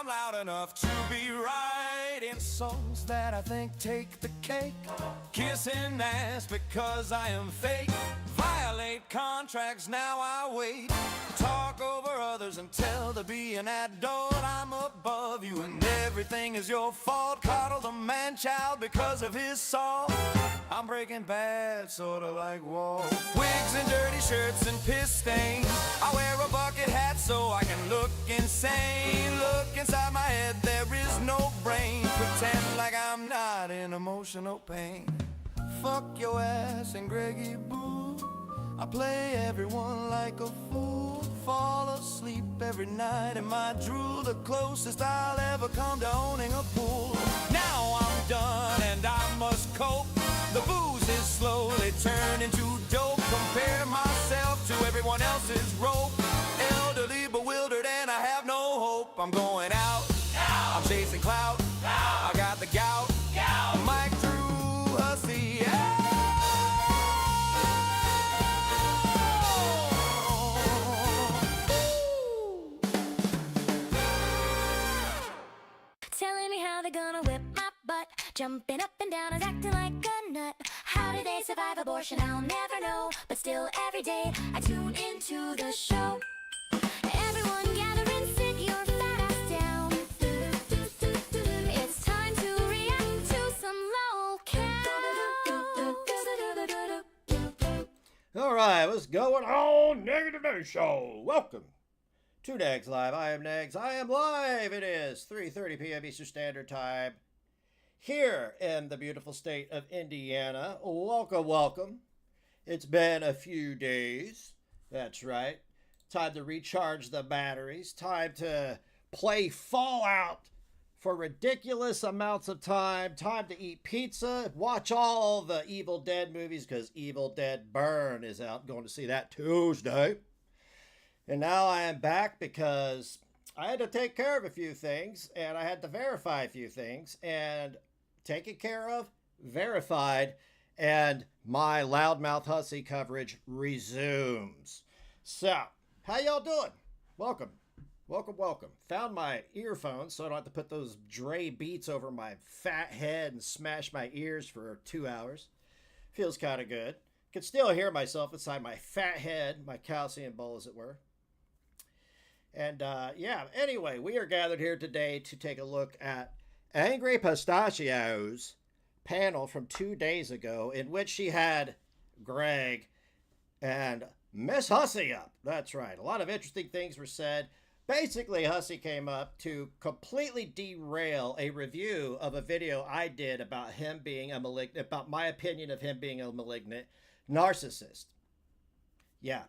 loud enough to be writing songs that I think take the cake. Kissing ass because I am fake. Violate contracts, now I wait. Talk over others and tell to be an adult I'm above you and everything is your fault. Coddle the man-child because of his salt. I'm Breaking Bad, sorta like Walt. Wigs and dirty shirts and piss stains. I wear a bucket hat so I can look insane. Look inside my head, there is no brain. Pretend like I'm not in emotional pain. Fuck your ass and Greggy Boo. I play everyone like a fool. Fall asleep every night in my drool. The closest I'll ever come to owning a pool. Now I'm done and I must cope. The booze is slowly turning to dope. Compare myself to everyone else's rope. Elderly, bewildered, and I have no hope. I'm going out, I'm chasing clout. I got the gout. Mike through Hussy. Telling me how they're gonna whip my butt. Jumping up and down and acting like a nut. How did they survive abortion? I'll never know. But still every day I tune into the show. Everyone gather and sit your fat ass down. It's time to react to some lol. All right, what's going on, Negative News Show? Welcome to Negz Live. I am Negz. I am live. It is 3:30 p.m. Eastern Standard Time here in the beautiful state of Indiana. Welcome, welcome. It's been a few days. That's right. Time to recharge the batteries. Time to play Fallout for ridiculous amounts of time. Time to eat pizza. Watch all the Evil Dead movies because Evil Dead Burn is out. Going to see that Tuesday. And now I am back because I had to take care of a few things and I had to verify a few things, and taken care of, verified, and my loudmouth Hussy coverage resumes. So, how y'all doing? Welcome. Welcome, welcome. Found my earphones so I don't have to put those Dre beats over my fat head and smash my ears for 2 hours. Feels kind of good. Can still hear myself inside my fat head, my calcium bowl as it were. And yeah, anyway, we are gathered here today to take a look at Angry Pistachio's panel from 2 days ago, in which she had Greg and Miss Hussy up. That's right. A lot of interesting things were said. Basically, Hussy came up to completely derail a review of a video I did about him being a malignant, about my opinion of him being a malignant narcissist. Yeah.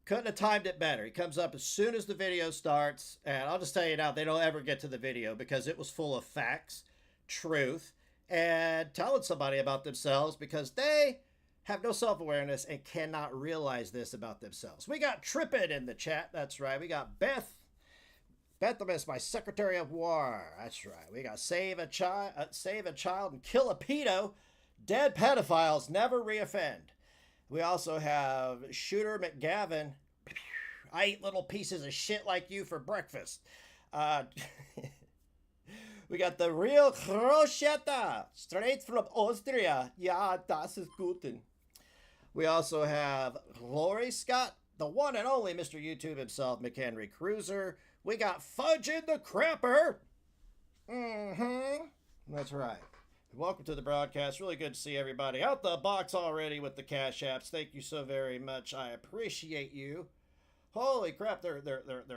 Couldn't have timed it better. He comes up as soon as the video starts, and I'll just tell you now, they don't ever get to the video because it was full of facts, truth, and telling somebody about themselves because they have no self-awareness and cannot realize this about themselves. We got Trippin' in the chat. That's right. We got Beth. Bethlehem is my Secretary of War. That's right. We got Save a Child and Kill a Pedo. Dead pedophiles never reoffend. We also have Shooter McGavin. I eat little pieces of shit like you for breakfast. We got the real Crochetta, straight from Austria. Ja, das ist guten. We also have Lori Scott, the one and only Mr. YouTube himself, McHenry Cruiser. We got Fudge in the Crapper. That's right. Welcome to the broadcast. Really good to see everybody out the box already with the cash apps. Thank you so very much. I appreciate you. Holy crap, they're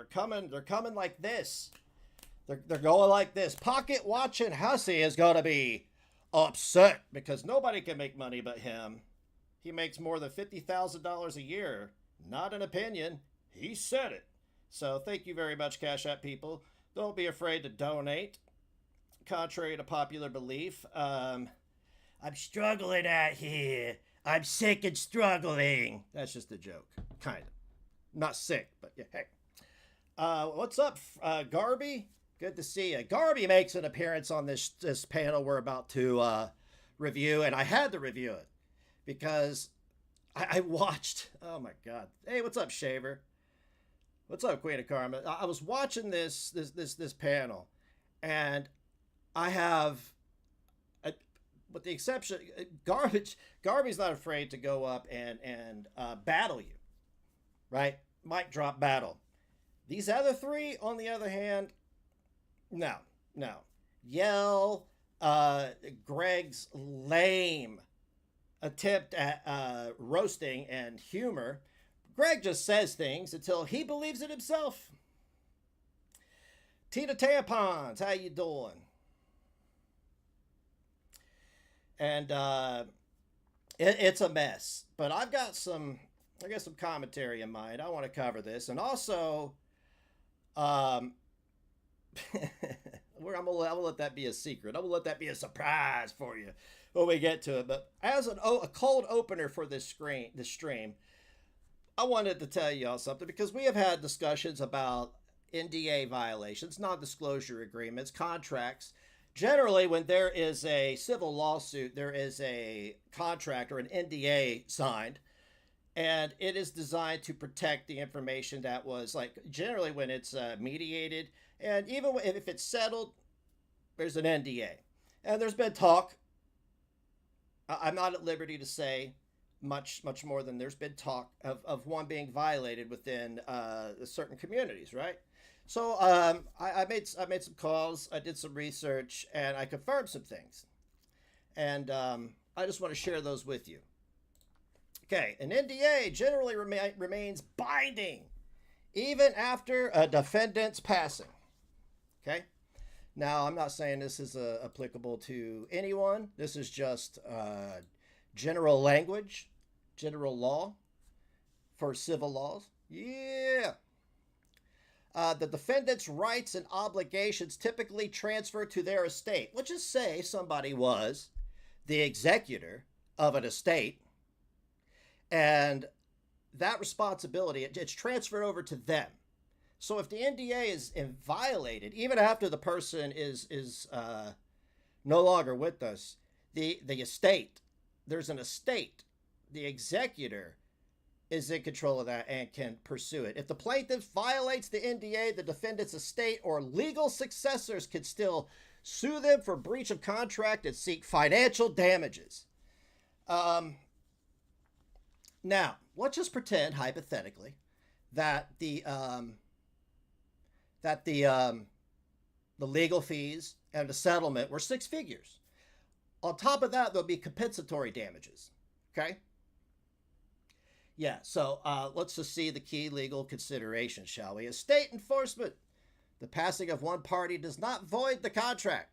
coming like this. They're going like this. Pocket watching Hussy is going to be upset because nobody can make money but him. He makes more than $50,000 a year. Not an opinion. He said it. So thank you very much, Cash App people. Don't be afraid to donate. Contrary to popular belief, I'm struggling out here. I'm sick and struggling. That's just a joke. Kind of. Not sick, but yeah, hey. What's up, Garby? Good to see you. Garby makes an appearance on this panel we're about to review, and I had to review it because I watched. Oh, my God. Hey, what's up, Shaver? What's up, Queen of Karma? I was watching this panel, and I have, with the exception, Garvey's not afraid to go up and battle you, right? Mic drop battle. These other three, on the other hand, no. Yell, Greg's lame attempt at roasting and humor. Greg just says things until he believes it himself. Tina Tampons, how you doing? And it's a mess, but I've got some commentary in mind. I want to cover this, and also, I'm gonna let that be a secret. I'm gonna let that be a surprise for you when we get to it. But as a cold opener for this stream, I wanted to tell y'all something, because we have had discussions about NDA violations, non-disclosure agreements, contracts. Generally, when there is a civil lawsuit, there is a contract or an NDA signed, and it is designed to protect the information that was, like, generally when it's mediated, and even if it's settled, there's an NDA. And there's been talk, I'm not at liberty to say much more than there's been talk of one being violated within certain communities, right? So I made some calls, I did some research, and I confirmed some things, and I just want to share those with you. Okay, an NDA generally remains binding even after a defendant's passing. Okay, now I'm not saying this is applicable to anyone. This is just general language, general law for civil laws. Yeah. The defendant's rights and obligations typically transfer to their estate. Let's just say somebody was the executor of an estate, and that responsibility, it's transferred over to them. So if the NDA is violated, even after the person is no longer with us, the estate, there's an estate, the executor is in control of that and can pursue it. If the plaintiff violates the NDA, the defendant's estate or legal successors can still sue them for breach of contract and seek financial damages. Now, let's just pretend hypothetically that the legal fees and the settlement were 6 figures. On top of that, there'll be compensatory damages. Okay. Yeah, so let's just see the key legal considerations, shall we? Estate enforcement. The passing of one party does not void the contract.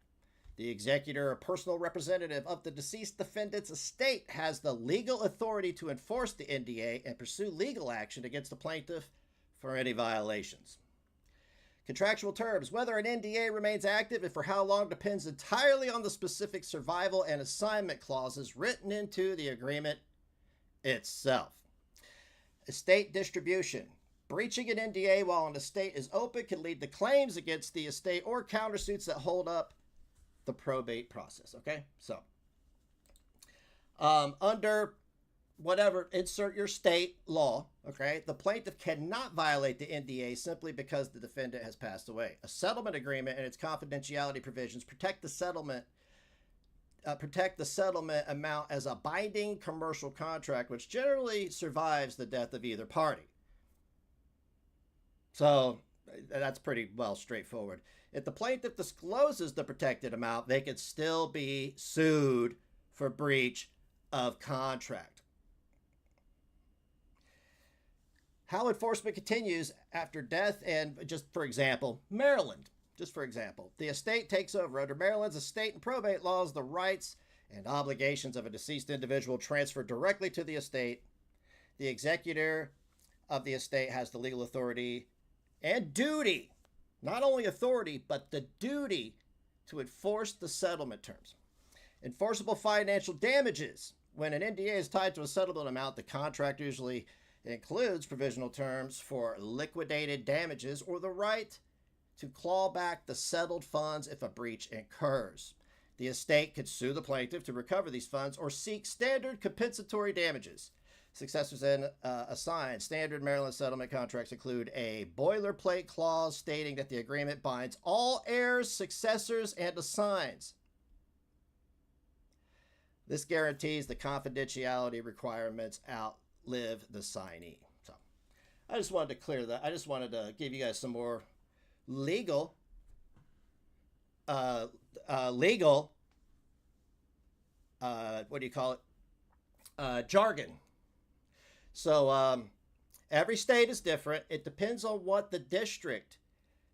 The executor or personal representative of the deceased defendant's estate has the legal authority to enforce the NDA and pursue legal action against the plaintiff for any violations. Contractual terms. Whether an NDA remains active and for how long depends entirely on the specific survival and assignment clauses written into the agreement itself. Estate distribution. Breaching an NDA while an estate is open can lead to claims against the estate or countersuits that hold up the probate process. Okay, so under whatever, insert your state law, okay, the plaintiff cannot violate the NDA simply because the defendant has passed away. A settlement agreement and its confidentiality provisions protect the settlement amount as a binding commercial contract, which generally survives the death of either party. So that's pretty well straightforward. If the plaintiff discloses the protected amount, they could still be sued for breach of contract. How enforcement continues after death, and just for example, Maryland. Just for example, the estate takes over. Under Maryland's estate and probate laws, the rights and obligations of a deceased individual transfer directly to the estate. The executor of the estate has the legal authority and duty, not only authority, but the duty to enforce the settlement terms. Enforceable financial damages. When an NDA is tied to a settlement amount, the contract usually includes provisional terms for liquidated damages or the right to claw back the settled funds if a breach occurs. The estate could sue the plaintiff to recover these funds or seek standard compensatory damages. successors and assigned. Standard Maryland settlement contracts include a boilerplate clause stating that the agreement binds all heirs, successors, and assigns. This guarantees the confidentiality requirements outlive the signee. So I just wanted to clear that. I just wanted to give you guys some more legal what do you call it? Jargon. So every state is different. It depends on what the district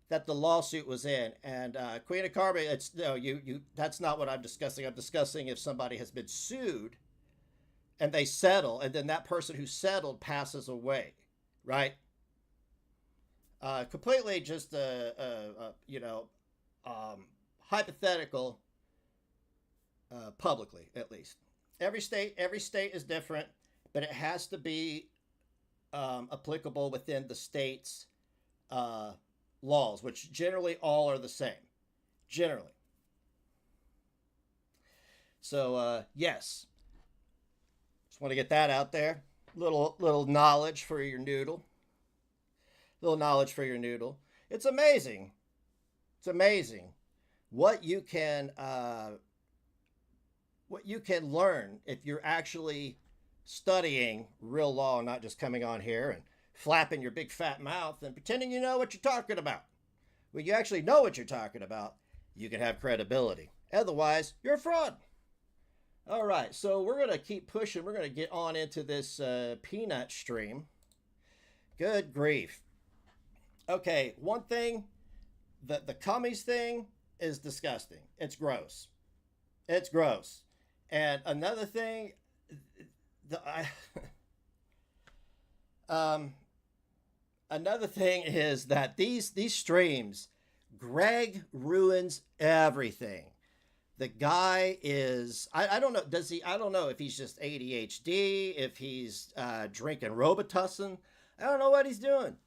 that the lawsuit was in. And Queen of Karma, it's no, you. That's not what I'm discussing. I'm discussing if somebody has been sued, and they settle, and then that person who settled passes away, right? Completely just hypothetical. Publicly, at least. Every state is different, but it has to be applicable within the state's laws, which generally all are the same. Generally. So, yes. Just want to get that out there. Little knowledge for your noodle. Little knowledge for your noodle. It's amazing. It's amazing what you can learn if you're actually studying real law, not just coming on here and flapping your big fat mouth and pretending you know what you're talking about. When you actually know what you're talking about, you can have credibility. Otherwise, you're a fraud. All right, so we're going to keep pushing. We're going to get on into this peanut stream. Good grief. Okay, one thing, the cummies thing is disgusting. It's gross. It's gross. And another thing, another thing is that these streams, Greg ruins everything. The guy is, I don't know, I don't know if he's just ADHD, if he's drinking Robitussin. I don't know what he's doing,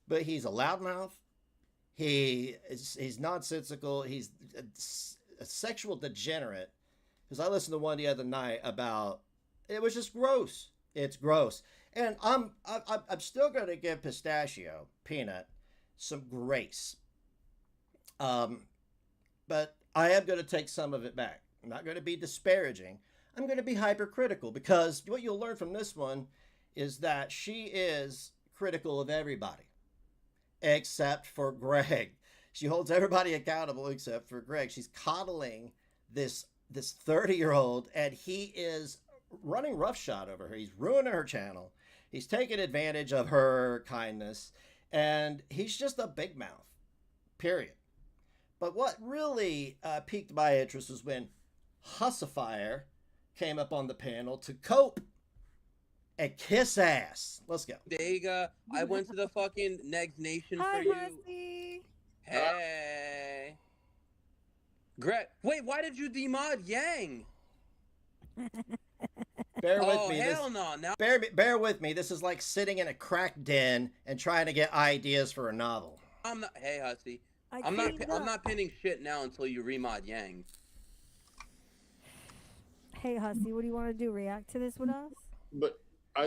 but he's a loudmouth. He's nonsensical. He's a sexual degenerate. Because I listened to one the other night about, it was just gross. It's gross. And I'm still going to give Pistachio, Peanut, some grace. But I am going to take some of it back. I'm not going to be disparaging. I'm going to be hypercritical, because what you'll learn from this one is that she is critical of everybody except for Greg. She holds everybody accountable except for Greg. She's coddling this 30-year-old, and he is running roughshod over her. He's ruining her channel. He's taking advantage of her kindness, and he's just a big mouth, period. But what really piqued my interest was when Hussy came up on the panel to cope and kiss ass. Let's go. Dega, I went to the fucking Negz Nation for Hi, you. Hussy. Hey. Greg, wait, why did you demod Yang? Bear with me. Hell no. Now Bear with me. This is like sitting in a crack den and trying to get ideas for a novel. I'm not. Hey, Hussy. I'm not pinning shit now until you remod Yang. Hey, Hussy, what do you want to do? React to this with us? But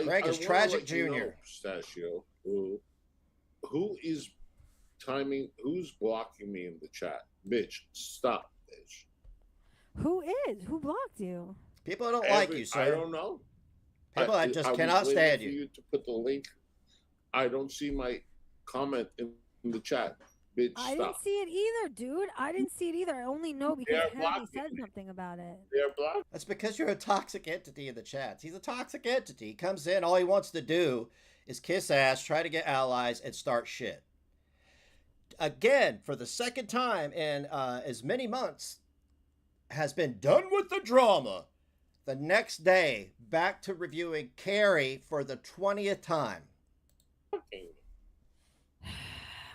Greg is Tragic Junior. Pistachio, who is timing? Who's blocking me in the chat? Bitch, stop, bitch. Who is? Who blocked you? People don't like you, sir. I don't know. People I just was cannot waiting stand for you. to put the link. I don't see my comment in the chat. Bitch, I stop. didn't see it either, dude. I didn't see it either. I only know because They're Hammy blocking said me. something about it. They're blocked. That's because you're a toxic entity in the chats. He's a toxic entity. He comes in, all he wants to do is kiss ass, try to get allies, and start shit. Again, for the second time in as many months, has been done with the drama. The next day, back to reviewing Carrie for the 20th time.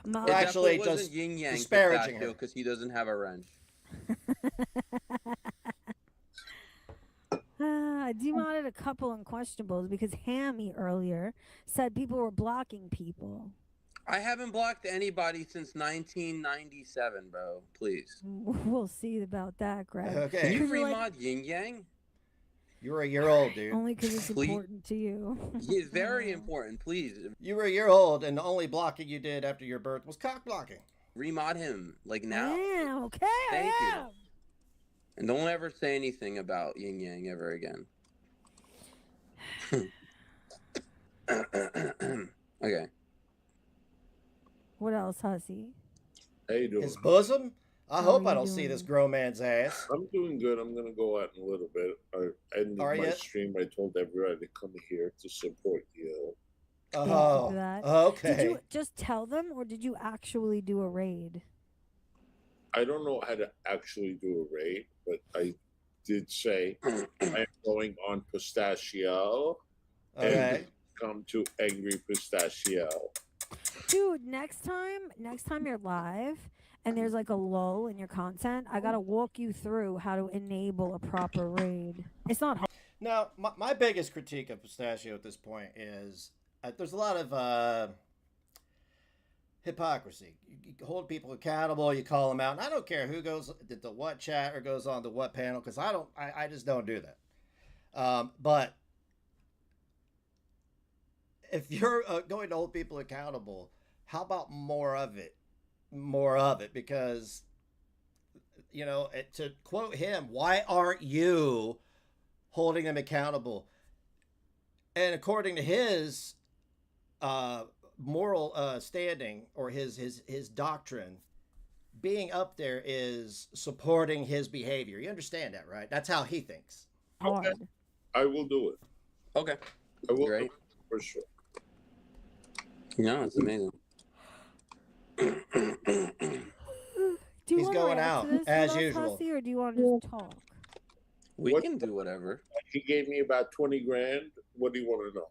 Mom, It Actually, definitely just wasn't Yin Yang disparaging her. because he doesn't have a wrench. I demodded a couple unquestionables because Hammy earlier said people were blocking people. I haven't blocked anybody since 1997, bro. Please. We'll see about that, Greg. Okay. Can you Because you're remod like- Yin Yang? You were a year old, dude. Only because it's Please. important to you. It's very important. Please You were a year old, and the only blocking you did after your birth was cock blocking. remod him like now. Yeah, okay. Thank you. yeah. And don't ever say anything about yin yang ever again. Okay. What else, Hussy? How you doing? His bosom? I How hope are I you don't see this doing? grown man's ass. I'm doing good. I'm gonna go out in a little bit. I ended Are my ya? stream. I told everybody to come here to support you. Thank you Oh, for that. okay. Did you just tell them, or did you actually do a raid? I don't know how to actually do a raid, but I did say I am going on Pistachio. Okay. Come to Angry Pistachio. Dude, next time you're live and there's like a lull in your content, I gotta walk you through how to enable a proper raid. It's not hard. Now, my biggest critique of Pistachio at this point is there's a lot of hypocrisy. You hold people accountable, you call them out, and I don't care who goes to what chat or goes on to what panel, because I just don't do that. But if you're going to hold people accountable, how about more of it? More of it, because, you know, to quote him, why aren't you holding them accountable? And according to his moral standing, or his doctrine, being up there is supporting his behavior. You understand that, right? That's how he thinks. hard. I will do it. Okay. I will Great. do it for sure. No, it's amazing. Do you He's wanna going react out, to this as with us, usual. Hussy, or do you want to just talk? We What- can do whatever. He gave me about 20 grand. What do you want to know?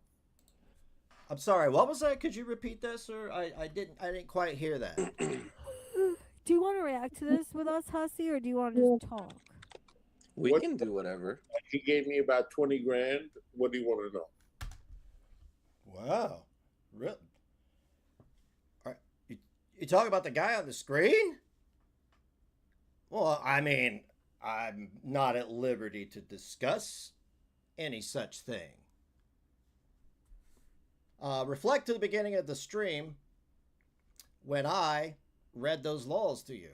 I'm sorry. What was that? Could you repeat that, sir? I didn't quite hear that. Do you want to react to this with us, Hussy, or do you want to just talk? We What- can do whatever. He gave me about 20 grand. What do you want to know? Wow. Really? You talk about the guy on the screen? Well, I mean, I'm not at liberty to discuss any such thing. Reflect to the beginning of the stream when I read those laws to you.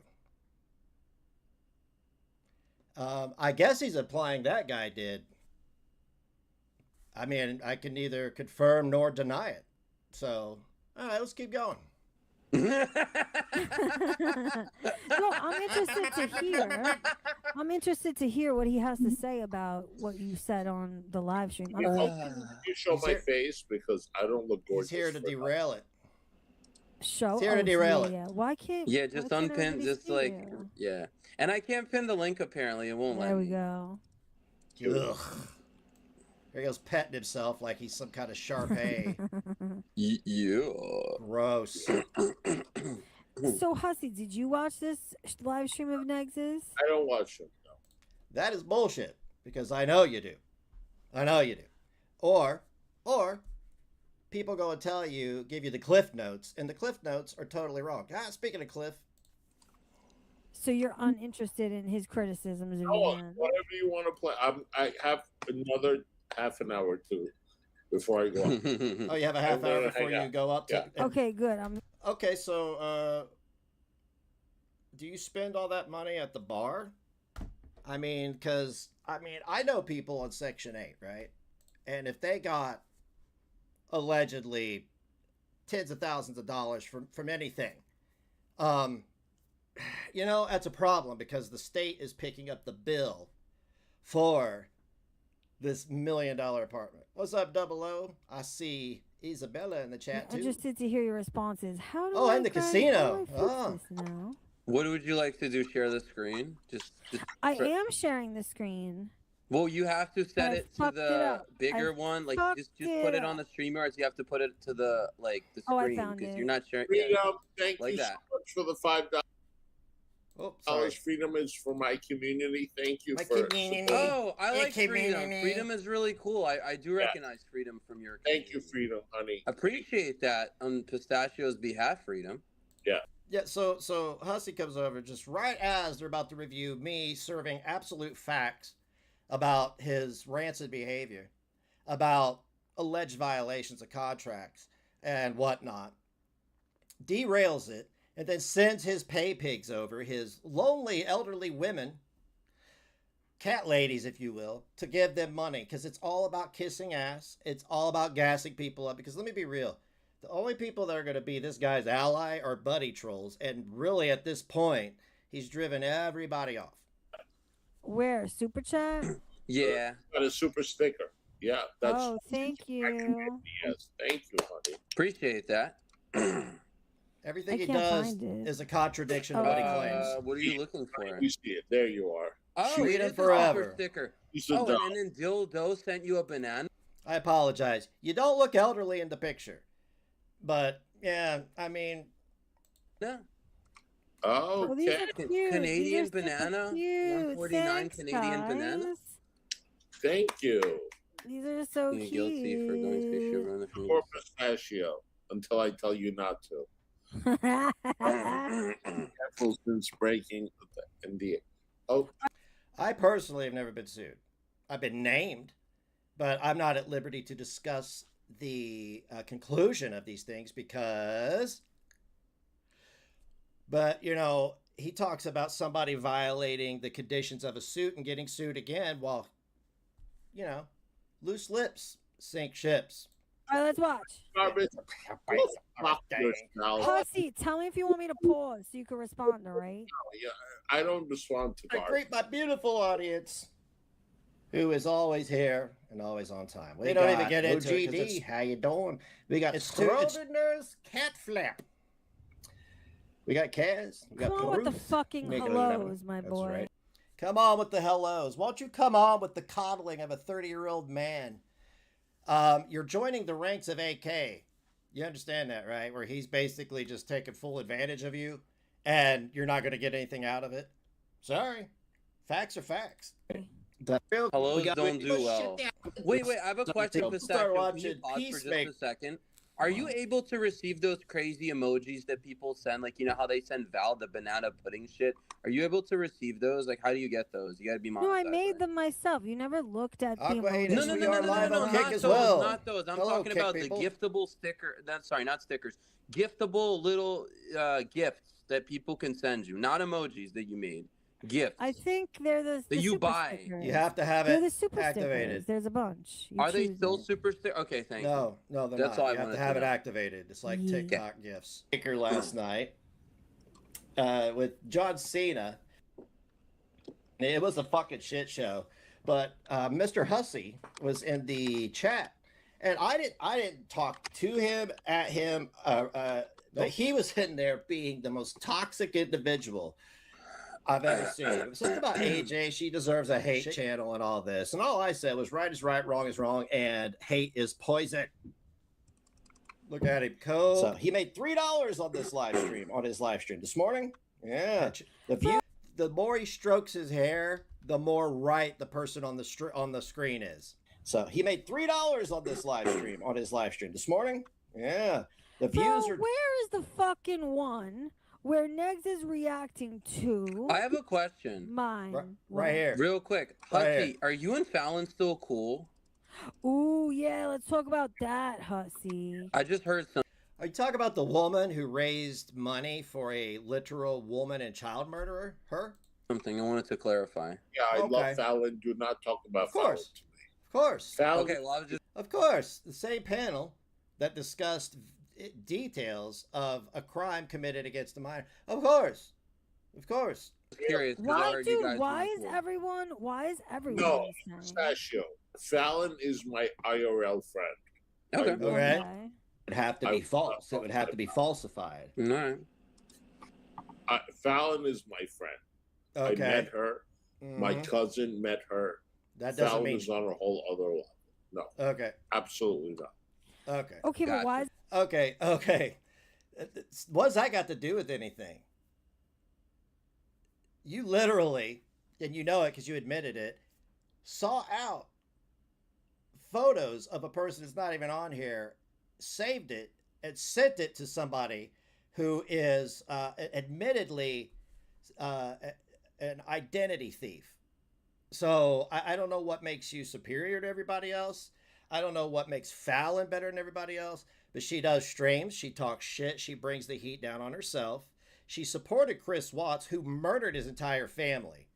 I guess he's implying that guy did. I mean, I can neither confirm nor deny it. So, all right, let's keep going. No, I'm interested to hear. I'm interested to hear what he has to say about what you said on the live stream. You show He's my here- face because I don't look gorgeous. He's here to for derail it. Show. It's here to derail it. Yeah. Why can't? Yeah, just why can't unpin, everybody just see like, you? yeah. And I can't pin the link apparently. It won't There let we me. go. Ugh. Here he goes petting himself like he's some kind of Shar-Pei. Yeah. Gross. So, Hussy, did you watch this live stream of Negz's? I don't watch them. No. That is bullshit, because I know you do. I know you do. Or people go and tell you, give you the cliff notes, and the cliff notes are totally wrong. Speaking of cliff, So you're uninterested in his criticisms of Oh, Yan. whatever you want to play. I have another half an hour to before I go out. oh, you have a half I'm hour gonna before hang you out. go up to. Yeah. and- Okay, good. Okay, so do you spend all that money at the bar? I mean, because I know people on Section 8, right? And if they got allegedly tens of thousands of dollars from anything, you know, that's a problem, because the state is picking up the bill for this $1 million apartment. What's up, Double O? I see Isabella in the chat I'm too. interested to hear your responses. How do Oh, I and the guys- casino. How do I Oh. fix this now? What would you like to do? Share the screen? Just I am sharing the screen. well, you have to set I it to fucked it the up. bigger I one. Like fucked just it put it on up. the StreamYards. You have to put it to the the Oh, I screen found because it. you're not sharing. Yeah. Freedom, thank Like you that. so much for the $5. Oh, sorry. Freedom is for my community. Thank you My for community. supporting. Oh, I like Okay, freedom. me. Freedom is really cool. I do Yeah. recognize freedom from your. Thank you, community. Freedom, honey. Appreciate that on Pistachio's behalf, freedom. Yeah, so Hussy comes over just right as they're about to review me serving absolute facts about his rancid behavior, about alleged violations of contracts and whatnot, derails it, and then sends his pay pigs over, his lonely elderly women, cat ladies, if you will, to give them money, because it's all about kissing ass. It's all about gassing people up. Because let me be real, the only people that are going to be this guy's ally are buddy trolls, and really at this point, he's driven everybody off. Where? Super chat? Yeah. Got a super sticker. Yeah, that's. Oh, thank you. Yes, thank you, honey. Appreciate that. Everything I he can't does find it. is a contradiction to what he claims. What are you looking for? You see it. There you are. Oh, Shoot it him is a forever. super sticker. He's a Oh, dog. and then Dildo sent you a banana? I apologize. You don't look elderly in the picture. But, yeah, I mean, Yeah. Oh, Oh, these okay. are cute. Canadian These are super banana? cute. 149 Thanks, Canadian banana? guys. Thank you. These are so Being cute. guilty for going fish over on the Or pistachio until I tell you not to. Careful since breaking in the. Oh, I personally have never been sued. I've been named, but I'm not at liberty to discuss the conclusion of these things because. But, you know, he talks about somebody violating the conditions of a suit and getting sued again while, you know, loose lips sink ships. All right, let's watch. garbage. Fuck yourself. Hussy, tell me if you want me to pause so you can respond, all right? Yeah, I don't respond to I garbage. greet my beautiful audience, who is always here and always on time. We We don't got even get into it 'cause OGD, it's- how you doing? We got It's too- it's- Schrodinger's cat flap. We got Kaz. We got Come on with the Peruth. fucking Make it hellos, my That's boy. right. Come on with the hellos. Won't you come on with the coddling of a 30-year-old man? You're joining the ranks of AK. You understand that, right? Where he's basically just taking full advantage of you, and you're not going to get anything out of it. Sorry. Facts are facts. Hellos don't do well. Wait, I have a question, Start Pistachio. Can you watching pause for just Peacemaker. a second? Are you able to receive those crazy emojis that people send? Like, you know how they send Val the banana pudding shit? Are you able to receive those? Like, how do you get those? You gotta be monetized. No, I made right? them myself. You never looked at the Aqua emojis. haters, we are live on Kick not as those, well. not those. I'm Hello, talking Kick about people. the giftable sticker. That's sorry, not stickers. Giftable little gifts that people can send you, not emojis that you made. Gifts. I think they're the That you super buy. stickers. You have to have They're the it super activated. stickers. There's a bunch. You Are they choose still it. super sticker? Okay, thank you. No, they're That's not. all I You have wanted to to have it know. activated. It's like Yeah. TikTok gifts. Kicker last night with John Cena. It was a fucking shit show, but Mr. Hussy was in the chat, and I didn't talk to him at him. But he was in there being the most toxic individual I've ever seen. It was just about AJ. She deserves a hate channel and all this. And all I said was right is right, wrong is wrong, and hate is poison. Look at him, Cole. So he made $3 on this live stream, on his live stream this morning. Yeah. The more he strokes his hair, the more right the person on the screen is. So he made $3 on this live stream, on his live stream this morning. Yeah. The views Bro, are. where is the fucking one where Negz is reacting to I have a question. mine? Right here. Real quick. Right Hussy, here. are you and Fallon still cool? Ooh, yeah, let's talk about that, Hussy. I just heard some. Are you talking about the woman who raised money for a literal woman and child murderer? Her? Something I wanted to clarify. Yeah, I Okay. love Fallon. Do not talk about Of course. Fallon to me. Of course. Fallon, Okay, well, I was just Of course. The same panel that discussed details of a crime committed against a minor. Of course. Of course. curious because I Why, heard you dude? guys. Why were is cool. everyone? Why is everyone? no, saying? Pistachio. Fallon is my IRL friend. Okay. I will- Okay. Okay. It would have to be false. It would have to be falsified. All right. Fallon is my friend. I met Okay. her. My Mhm. cousin met her. That doesn't Fallon mean. is on a whole other level. No, Okay. absolutely not. Okay. Okay, but why? Gotcha. Is, Okay. What does that got to do with anything? You literally, and you know it because you admitted it, saw out photos of a person that's not even on here, saved it, and sent it to somebody who is admittedly an identity thief. So I don't know what makes you superior to everybody else. I don't know what makes Fallon better than everybody else, but she does streams. She talks shit. She brings the heat down on herself. She supported Chris Watts, who murdered his entire family.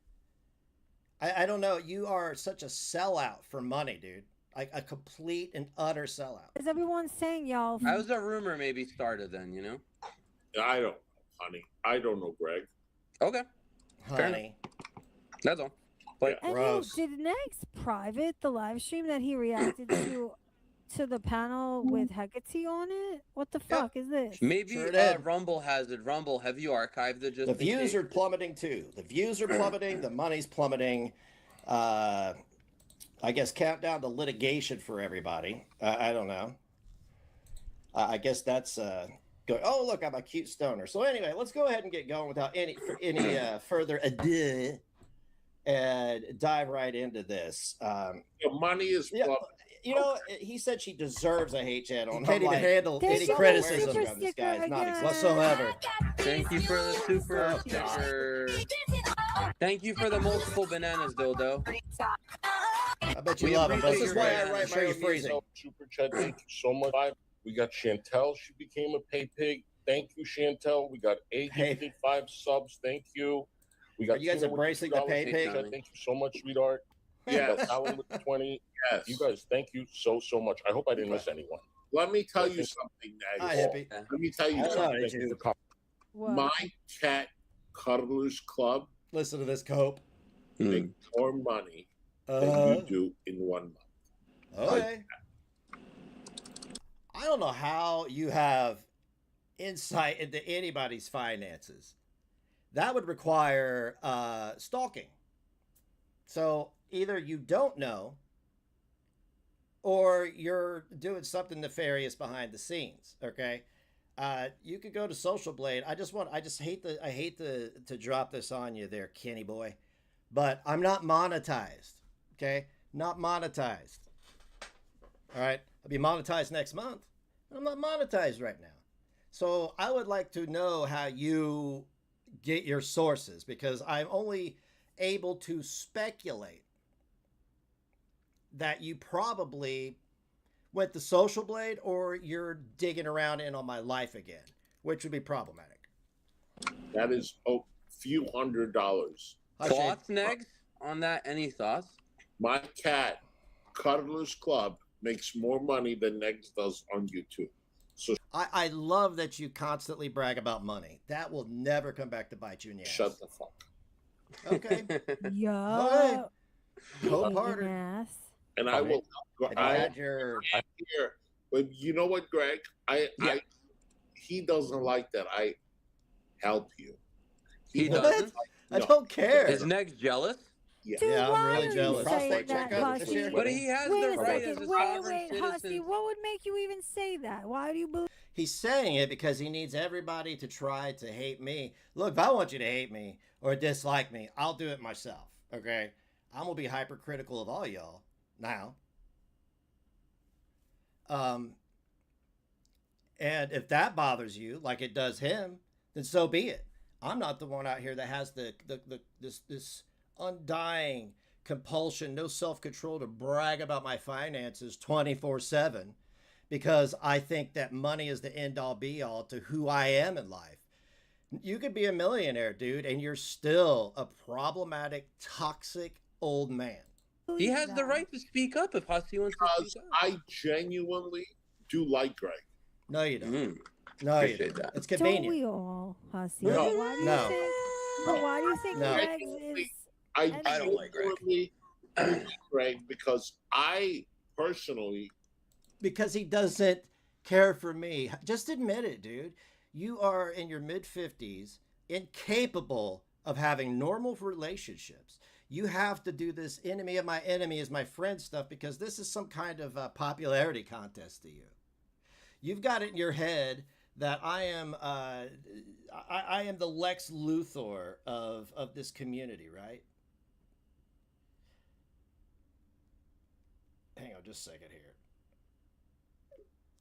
I don't know. You are such a sellout for money, dude. Like a complete and utter sellout. Is everyone saying y'all? That was a rumor maybe started then, you know? I don't know, honey. I don't know, Greg. Okay. Fair Honey. That's all. But And Gross. did Negz private the live stream that he reacted to the panel with Hecate on it? What the Yeah. fuck is this? maybe Sure did. Rumble has it. Rumble, have you archived it just The in views case? are plummeting too. The views are plummeting. The money's plummeting. I guess countdown to litigation for everybody. I don't know. I guess that's going. Oh, look, I'm a cute stoner. So anyway, let's go ahead and get going without any further ado, and dive right into this. The money is Yeah, plummeting. you know, he said she deserves a hate channel. He And can't I'm even like, handle any any super criticism sticker from this guy is not again. whatsoever. Thank you for the super Oh, God. sticker. Thank you for the multiple bananas, Dildo. I bet you We love him. This appreciate is your why guys' I'm write sure you're freezing. Super chat. Thank you so much. We got Chantel. She became a pay pig. Thank you, Chantel. We got 85 subs. Thank you. We got Are you guys Tina with embracing the $2 pay super pig? chat. Thank you so much, sweetheart. Yes. Yes. Alan with 20. Yes. You guys, thank you so much. I hope I didn't miss anyone. Let me tell you something, Hi, Nags. hippie. Let me tell you I don't know, something. did you? What? My cat cuddlers club Listen to this, Cope. makes more money than you do in 1 month. Okay. I don't know how you have insight into anybody's finances. That would require stalking. So either you don't know, or you're doing something nefarious behind the scenes. Okay. You could go to Social Blade. I hate to drop this on you there, Kenny boy, but I'm not monetized. Okay, not monetized. All right, I'll be monetized next month. I'm not monetized right now, so I would like to know how you get your sources, because I'm only able to speculate that you probably went to Social Blade, or you're digging around in on my life again, which would be problematic. That is a few $100. Hi, Shane. Thoughts, Negs, on that? Any thoughts? My cat, Cuddlers Club, makes more money than Negs does on YouTube. So I love that you constantly brag about money. That will never come back to bite you in the ass. shut the fuck up. Okay. Yo. Hope Eating harder. ass. And I will. Have you had your... I hear, but you know what, Greg? He doesn't like that I help you. He What? doesn't? I don't care. Is Negs jealous? Yeah. Dude, Yeah, I'm why really are jealous. you saying Prostate that, checkup this Hussy? year? But he has Wait the a right second. as a Wait, sovereign Hussy. citizen. What would make you even say that? Why do you believe? He's saying it because he needs everybody to try to hate me. Look, if I want you to hate me or dislike me, I'll do it myself. Okay? I'm going to be hypercritical of all y'all now. And if that bothers you, like it does him, then so be it. I'm not the one out here that has this undying compulsion, no self-control to brag about my finances 24/7, because I think that money is the end-all be-all to who I am in life. You could be a millionaire, dude, and you're still a problematic, toxic old man. He has the right to speak up if Hussy wants to Because speak up. I genuinely do like Greg. No, you don't. Mm. No, you Appreciate don't. that. It's Don't convenient. we all, Hussy? No. Why do you No. think? But why do you think No. Greg is? I don't like Greg. genuinely like Greg because I personally Because he doesn't care for me. Just admit it, dude. You are in your mid-50s, incapable of having normal relationships. You have to do this enemy of my enemy is my friend stuff because this is some kind of popularity contest to you. You've got it in your head that I am I am the Lex Luthor of this community, right? Hang on just a second here.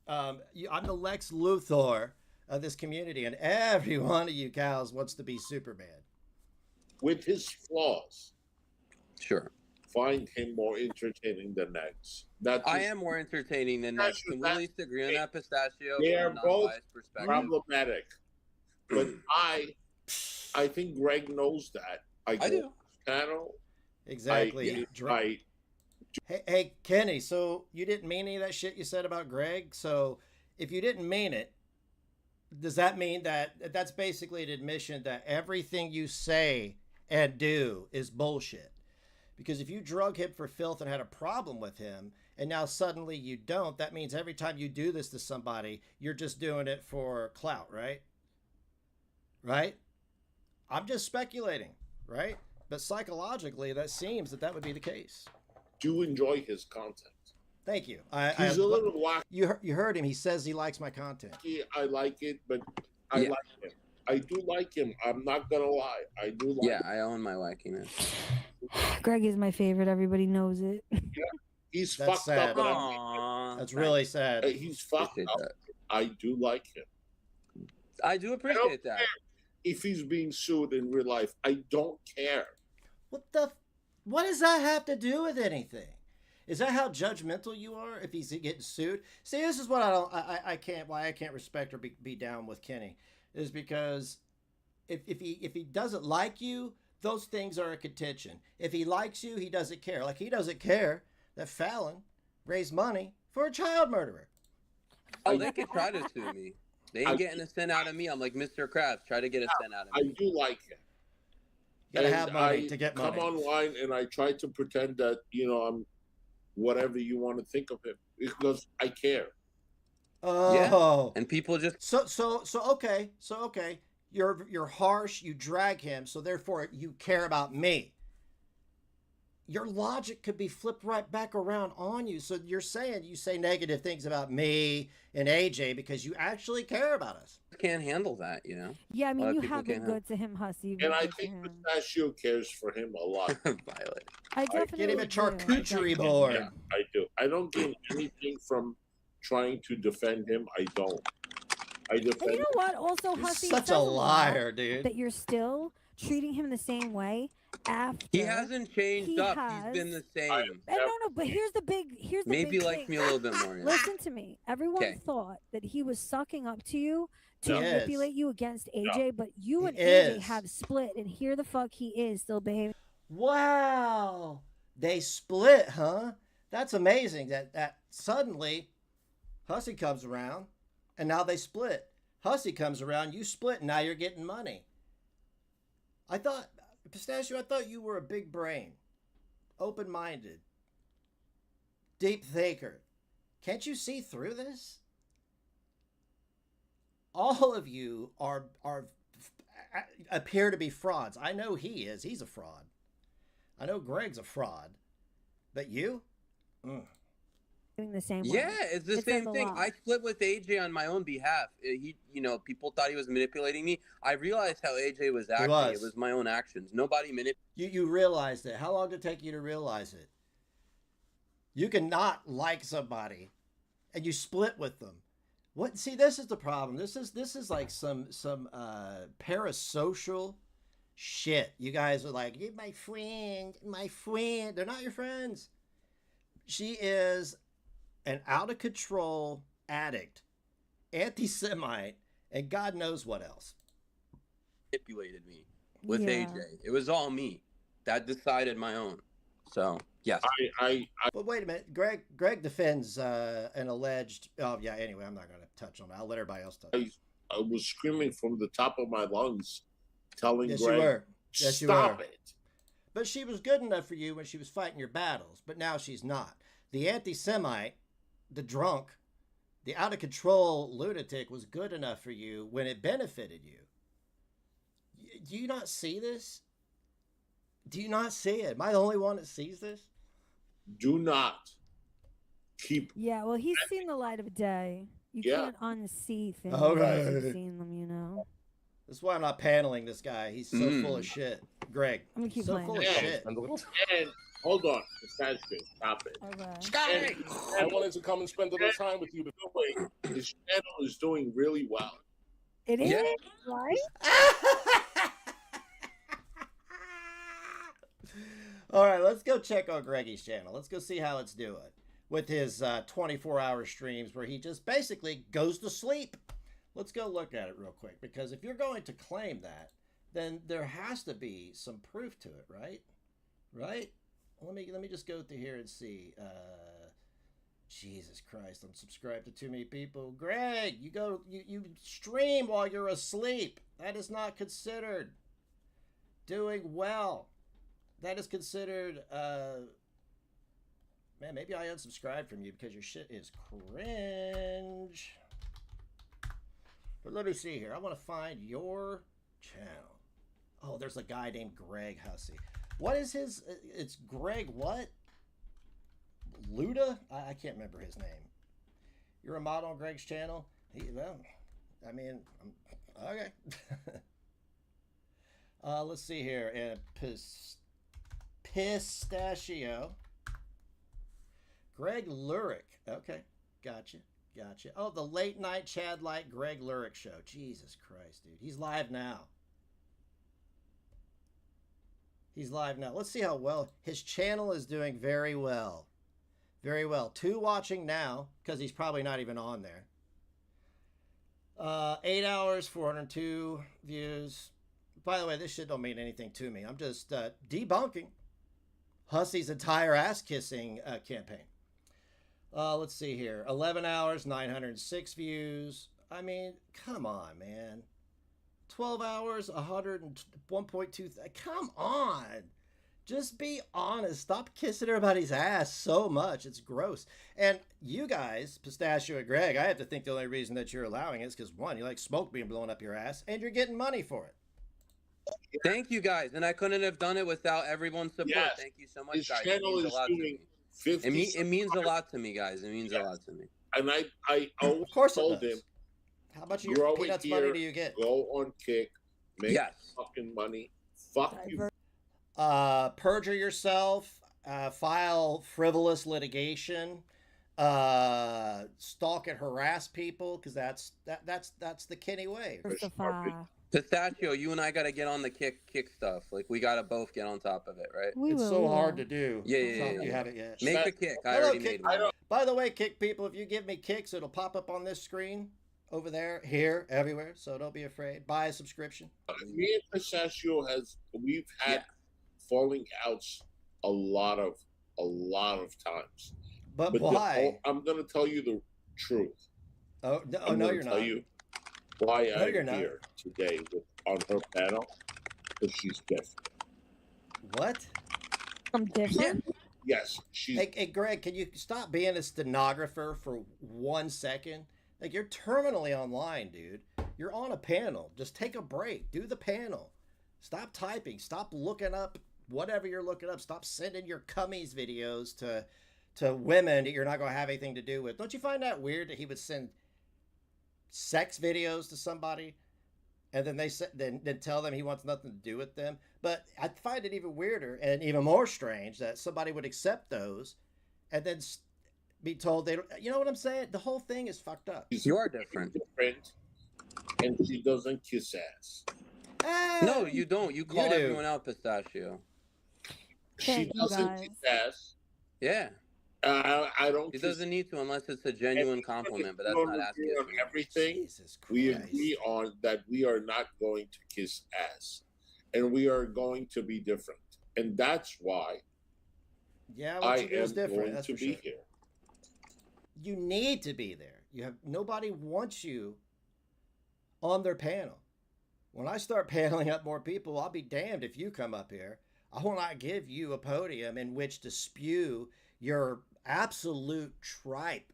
I'm the Lex Luthor of this community, and every one of you cows wants to be Superman. with his flaws. Sure. find him more entertaining than Negz. That's I just- am more entertaining than Negz. Can we at least agree on that, Pistachio? They from are a both non-biased perspective. problematic. But I think Greg knows that. I go do. to his channel. Exactly. I Hey, Kenny, so you didn't mean any of that shit you said about Greg? So if you didn't mean it, does that mean that that's basically an admission that everything you say and do is bullshit? Because if you drug him for filth and had a problem with him, and now suddenly you don't, that means every time you do this to somebody, you're just doing it for clout, right? Right? I'm just speculating, right? But psychologically, that seems that would be the case. do enjoy his content. Thank you. He's a little wacky. You heard him. He says he likes my content. I like it, but I Yeah. like him. I do like him. I'm not gonna lie. I do like Yeah, him. I own my wackiness. Greg is my favorite. Everybody knows it. He's That's fucked sad. up. But Aww, That's really sad. he's fucked appreciate up. that. I do like him. I do appreciate that. If he's being sued in real life, I don't care. What does that have to do with anything? Is that how judgmental you are if he's getting sued? See, this is what I can't respect or be down with Kenny, is because if he doesn't like you, those things are a contention. If he likes you, he doesn't care. Like, he doesn't care that Fallon raised money for a child murderer. Oh, they could try to sue me. They ain't getting a cent out of me. I'm like Mr. Krabs. Try to get a cent out of I me. do like him. You gotta And have money I to get come money. online and I try to pretend that I'm whatever you want to think of him because I care. Oh, And people just so okay, you're harsh. You drag him, so therefore you care about me. Your logic could be flipped right back around on you. So you say negative things about me and AJ because you actually care about us. can't handle that, Yeah, I A lot mean, of you people have been can't good to him, Hussy. You've And been I good to think him. Pistachio cares for him a lot. Violet. I definitely Get him a do. charcuterie I board. Yeah, I do. I don't gain anything from trying to defend him. I don't. I And you defend know what? Also, You're Hussy, such it a says lot liar, dude. that you're still treating him the same way after. He hasn't changed He up. has. He's been the same. And no, but here's the big Maybe big likes thing. me a little bit more. Listen to me. Everyone 'Kay. thought that he was sucking up to you to He is. manipulate you against AJ, but you He and AJ is. have split, and here the fuck he is still behaving. Wow. They split, huh? That's amazing that suddenly Hussy comes around and now they split. Hussy comes around, you split, and now you're getting money. Pistachio, I thought you were a big brain, open-minded, deep thinker. Can't you see through this? All of you appear to be frauds. I know he is. He's a fraud. I know Greg's a fraud. But you? The same way. Yeah, it's the It says same a thing. lot. I split with AJ on my own behalf. People thought he was manipulating me. I realized how AJ was acting. was. It was my own actions. Nobody manipulated. You realized it. How long did it take you to realize it? You can not like somebody and you split with them. What? See, this is the problem. This is like some parasocial shit. You guys are like, you're my friend, my friend. They're not your friends. She is an out of control addict, anti-Semite, and God knows what else. Me with Yeah. AJ. It was all me that decided my own. So yes, I But wait a minute, Greg defends an alleged. Oh yeah. Anyway, I'm not going to touch on it. I'll let everybody else touch. I was screaming from the top of my lungs, telling Yes, Greg, you were. Yes, you stop were. it. But she was good enough for you when she was fighting your battles. But now she's not. The anti-Semite, the drunk, the out of control lunatic was good enough for you when it benefited you. Do you not see this? Do you not see it? Am I the only one that sees this? Do not keep. Yeah, well, he's seen the light of day. You Yeah. can't unsee things All once you've right. seen them. That's why I'm not paneling this guy. He's so full of shit. Greg, Let me keep so playing. full of Yeah. shit. And hold on, Pistachio, stop it. Okay. I wanted to come and spend a little time with you. His channel is doing really well. It is, Yeah. right? All right, let's go check on Greggy's channel. Let's go see how it's doing with his 24-hour streams where he just basically goes to sleep. Let's go look at it real quick, because if you're going to claim that, then there has to be some proof to it, right? Right? Let me just go through here and see. Jesus Christ, I'm subscribed to too many people. Greg, you stream while you're asleep. That is not considered doing well. That is considered man, maybe I unsubscribed from you because your shit is cringe. But let me see here. I want to find your channel. Oh, there's a guy named Greg Hussy. What is his? It's Greg what? Luda? I can't remember his name. You're a model on Greg's channel? Well, I mean, okay. Let's see here. And Pistachio. Greg Lurick. Okay, gotcha. Gotcha. Oh, the late night Chad Light Greg Lurick show. Jesus Christ, dude. He's live now. He's live now. Let's see how well his channel is doing. Very well. Very well. 2 watching now, because he's probably not even on there. 8 hours, 402 views. By the way, this shit don't mean anything to me. I'm just debunking Hussy's entire ass-kissing campaign. Let's see here. 11 hours, 906 views. I mean, come on, man. 12 hours, 101.2. Come on. Just be honest. Stop kissing everybody's ass so much. It's gross. And you guys, Pistachio and Greg, I have to think the only reason that you're allowing it is because, one, you like smoke being blown up your ass, and you're getting money for it. Thank you, guys. And I couldn't have done it without everyone's support. Yes. Thank you so much, His guys. channel is doing 50. It means a lot to me, guys. It means a lot to me. And I always Of course told it does. him, How much of grow your it peanuts here, money do you get? go on Kick, make Yes. fucking money. Fuck you. Perjure yourself, file frivolous litigation, stalk and harass people, because that's the Kenny way. Christopher. Pistachio, you and I got to get on the kick stuff. Like, we got to both get on top of it, right? It's so hard to do. Yeah. You haven't yet. Make a kick. I Hello, already Kick. made one. By the way, Kick people, if you give me kicks, it'll pop up on this screen, over there, here, everywhere. So don't be afraid. Buy a subscription. Me and Pistachio we've had falling outs a lot of times. But why? I'm gonna tell you the truth. No, I'm no, gonna you're tell not. you why No, I'm you're not. here today on her panel, because she's different. What? I'm different. Yes, she's. Hey, Greg, can you stop being a stenographer for 1 second? Like, you're terminally online, dude. You're on a panel. Just take a break. Do the panel. Stop typing. Stop looking up whatever you're looking up. Stop sending your cummies videos to women that you're not going to have anything to do with. Don't you find that weird that he would send sex videos to somebody and then then tell them he wants nothing to do with them? But I find it even weirder and even more strange that somebody would accept those and then be told they don't. You know what I'm saying? The whole thing is fucked up. You are different. And she doesn't kiss ass. No, you don't. You call do. everyone out, Pistachio. She Thank you, doesn't guys. kiss ass. Yeah. I don't. He kiss doesn't need to unless it's a genuine compliment, but that's not asking. on everything. Jesus Christ. We agree on that we are not going to kiss ass, and we are going to be different, and that's why Yeah, I what you do am is different. going That's to for be sure. here. You need to be there. Nobody wants you on their panel. When I start paneling up more people, I'll be damned if you come up here. I will not give you a podium in which to spew your absolute tripe.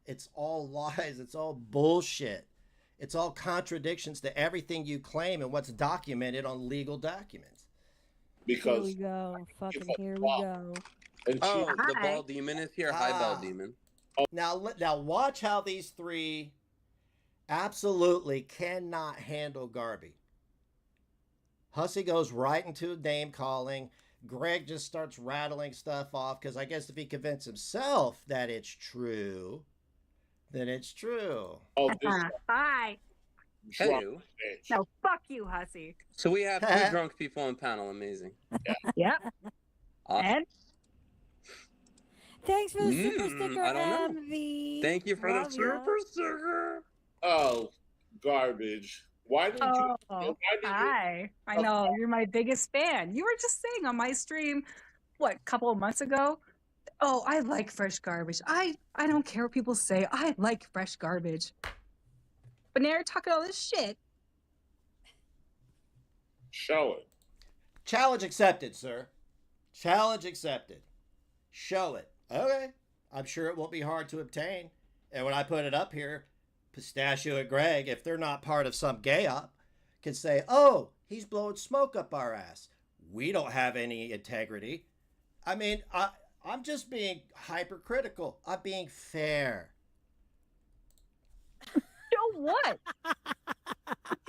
It's all lies. It's all bullshit. It's all contradictions to everything you claim and what's documented on legal documents. Here Because we go. Fucking fuck here we wow. go. and Oh, she, the ball demon is here. Hi, ball Ah. demon. Now watch how these three absolutely cannot handle Garby. Hussy goes right into name calling. Greg just starts rattling stuff off because I guess if he convinces himself that it's true, then it's true. oh, this Hi. drunk Hello. bitch. No, fuck you, Hussy. So we have 2 drunk people on panel. Amazing. Yep. Awesome. And Thanks for the super sticker, I don't know. MV. Thank you for Love the ya. super sticker. Oh, garbage. Why did you? Why did hi. I know you're my biggest fan. You were just saying on my stream, what, a couple of months ago? Oh, I like fresh garbage. I don't care what people say. I like fresh garbage. But now you're talking all this shit. show it? Challenge accepted, sir. Challenge accepted. Show it. Okay. I'm sure it won't be hard to obtain. And when I put it up here, Pistachio and Greg, if they're not part of some gay op, can say, oh, he's blowing smoke up our ass. We don't have any integrity. I mean, I'm just being hypercritical. I'm being fair. So what?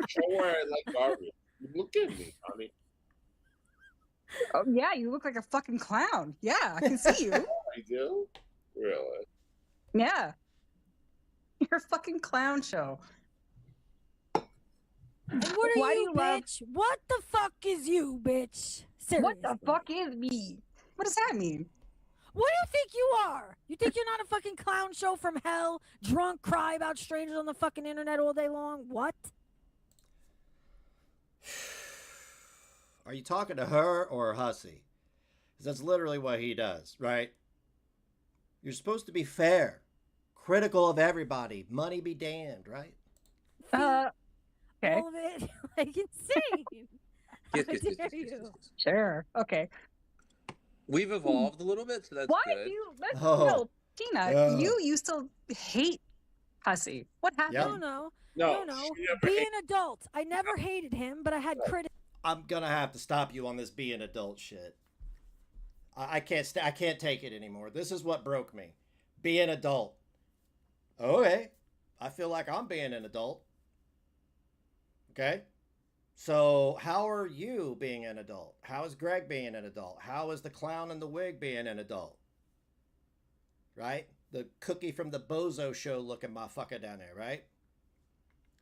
Show where I like garbage. Look at me, honey. Oh, yeah, you look like a fucking clown. Yeah, I can see you. I do. Really? Yeah. You're a fucking clown show. And what are Why do you, you love- bitch? What the fuck is you, bitch? Seriously. What the fuck is me? What does that mean? What do you think you are? You think you're not a fucking clown show from hell? Drunk, cry about strangers on the fucking internet all day long? What? Are you talking to her or Hussy? Because that's literally what he does, right? You're supposed to be fair, critical of everybody. Money be damned, right? Okay. All of it, like insane. Yes, How yes, yes, dare yes, yes, you? yes. Sure. Okay. We've evolved a little bit, so that's Why good. do you? Let's Oh. no, Tina. Yeah. You used to hate Hussy. What happened? Yep. No. No. No. she never Be ate- an adult. I never hated him, but I had criticism. I'm gonna have to stop you on this being adult shit. I can't I can't take it anymore. This is what broke me. Be an adult. Okay. I feel like I'm being an adult. Okay. So how are you being an adult? How is Greg being an adult? How is the clown in the wig being an adult? Right? The cookie from the Bozo show looking motherfucker down there, right?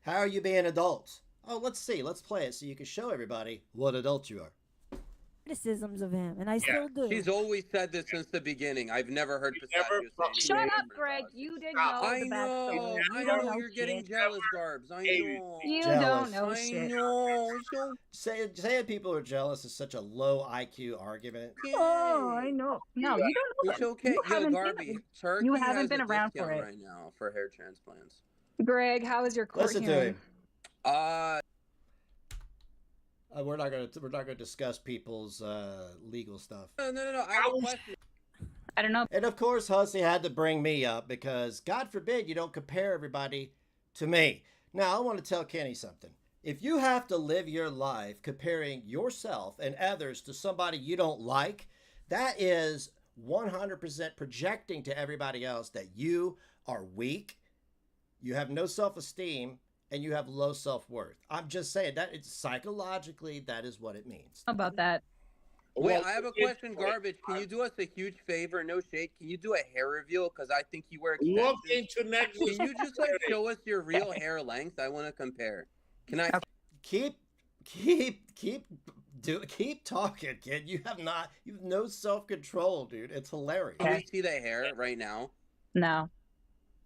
How are you being adults? Oh, let's see. Let's play it so you can show everybody what adult you are. Criticisms of him, and I still do. She's always said this since the beginning. I've never heard You never Pistachio say fucking- Shut anything up, different Greg. about it. You didn't Stop. know I the know, backstory. I You know, don't know you're getting shit. jealous, Garbs. I know. You Jealous. don't know I shit. know. So Saying people are jealous is such a low IQ argument. Oh, I know. No, you don't know It's that. okay. You Yo, haven't Garby, been, Turkey you haven't has been a around for discount it. right now for hair transplants. Greg, how is your court Listen to hearing? him. Uh, We're not gonna discuss people's legal stuff. no. I have a question. I don't know. And of course, Hussy had to bring me up because God forbid you don't compare everybody to me. Now I want to tell Kenny something. If you have to live your life comparing yourself and others to somebody you don't like, that is 100% projecting to everybody else that you are weak, you have no self-esteem, and you have low self-worth. I'm just saying that it's psychologically, that is what it means. How about that? Wait, Well, I have a question, Garbage. Can you do us a huge favor? No shade. Can you do a hair reveal? Because I think you wear Look extensions. into next. Can you just like show us your real hair length? I want to compare. Can I? Keep talking, kid. You have no self-control, dude. It's hilarious. Can we see the hair right now? No.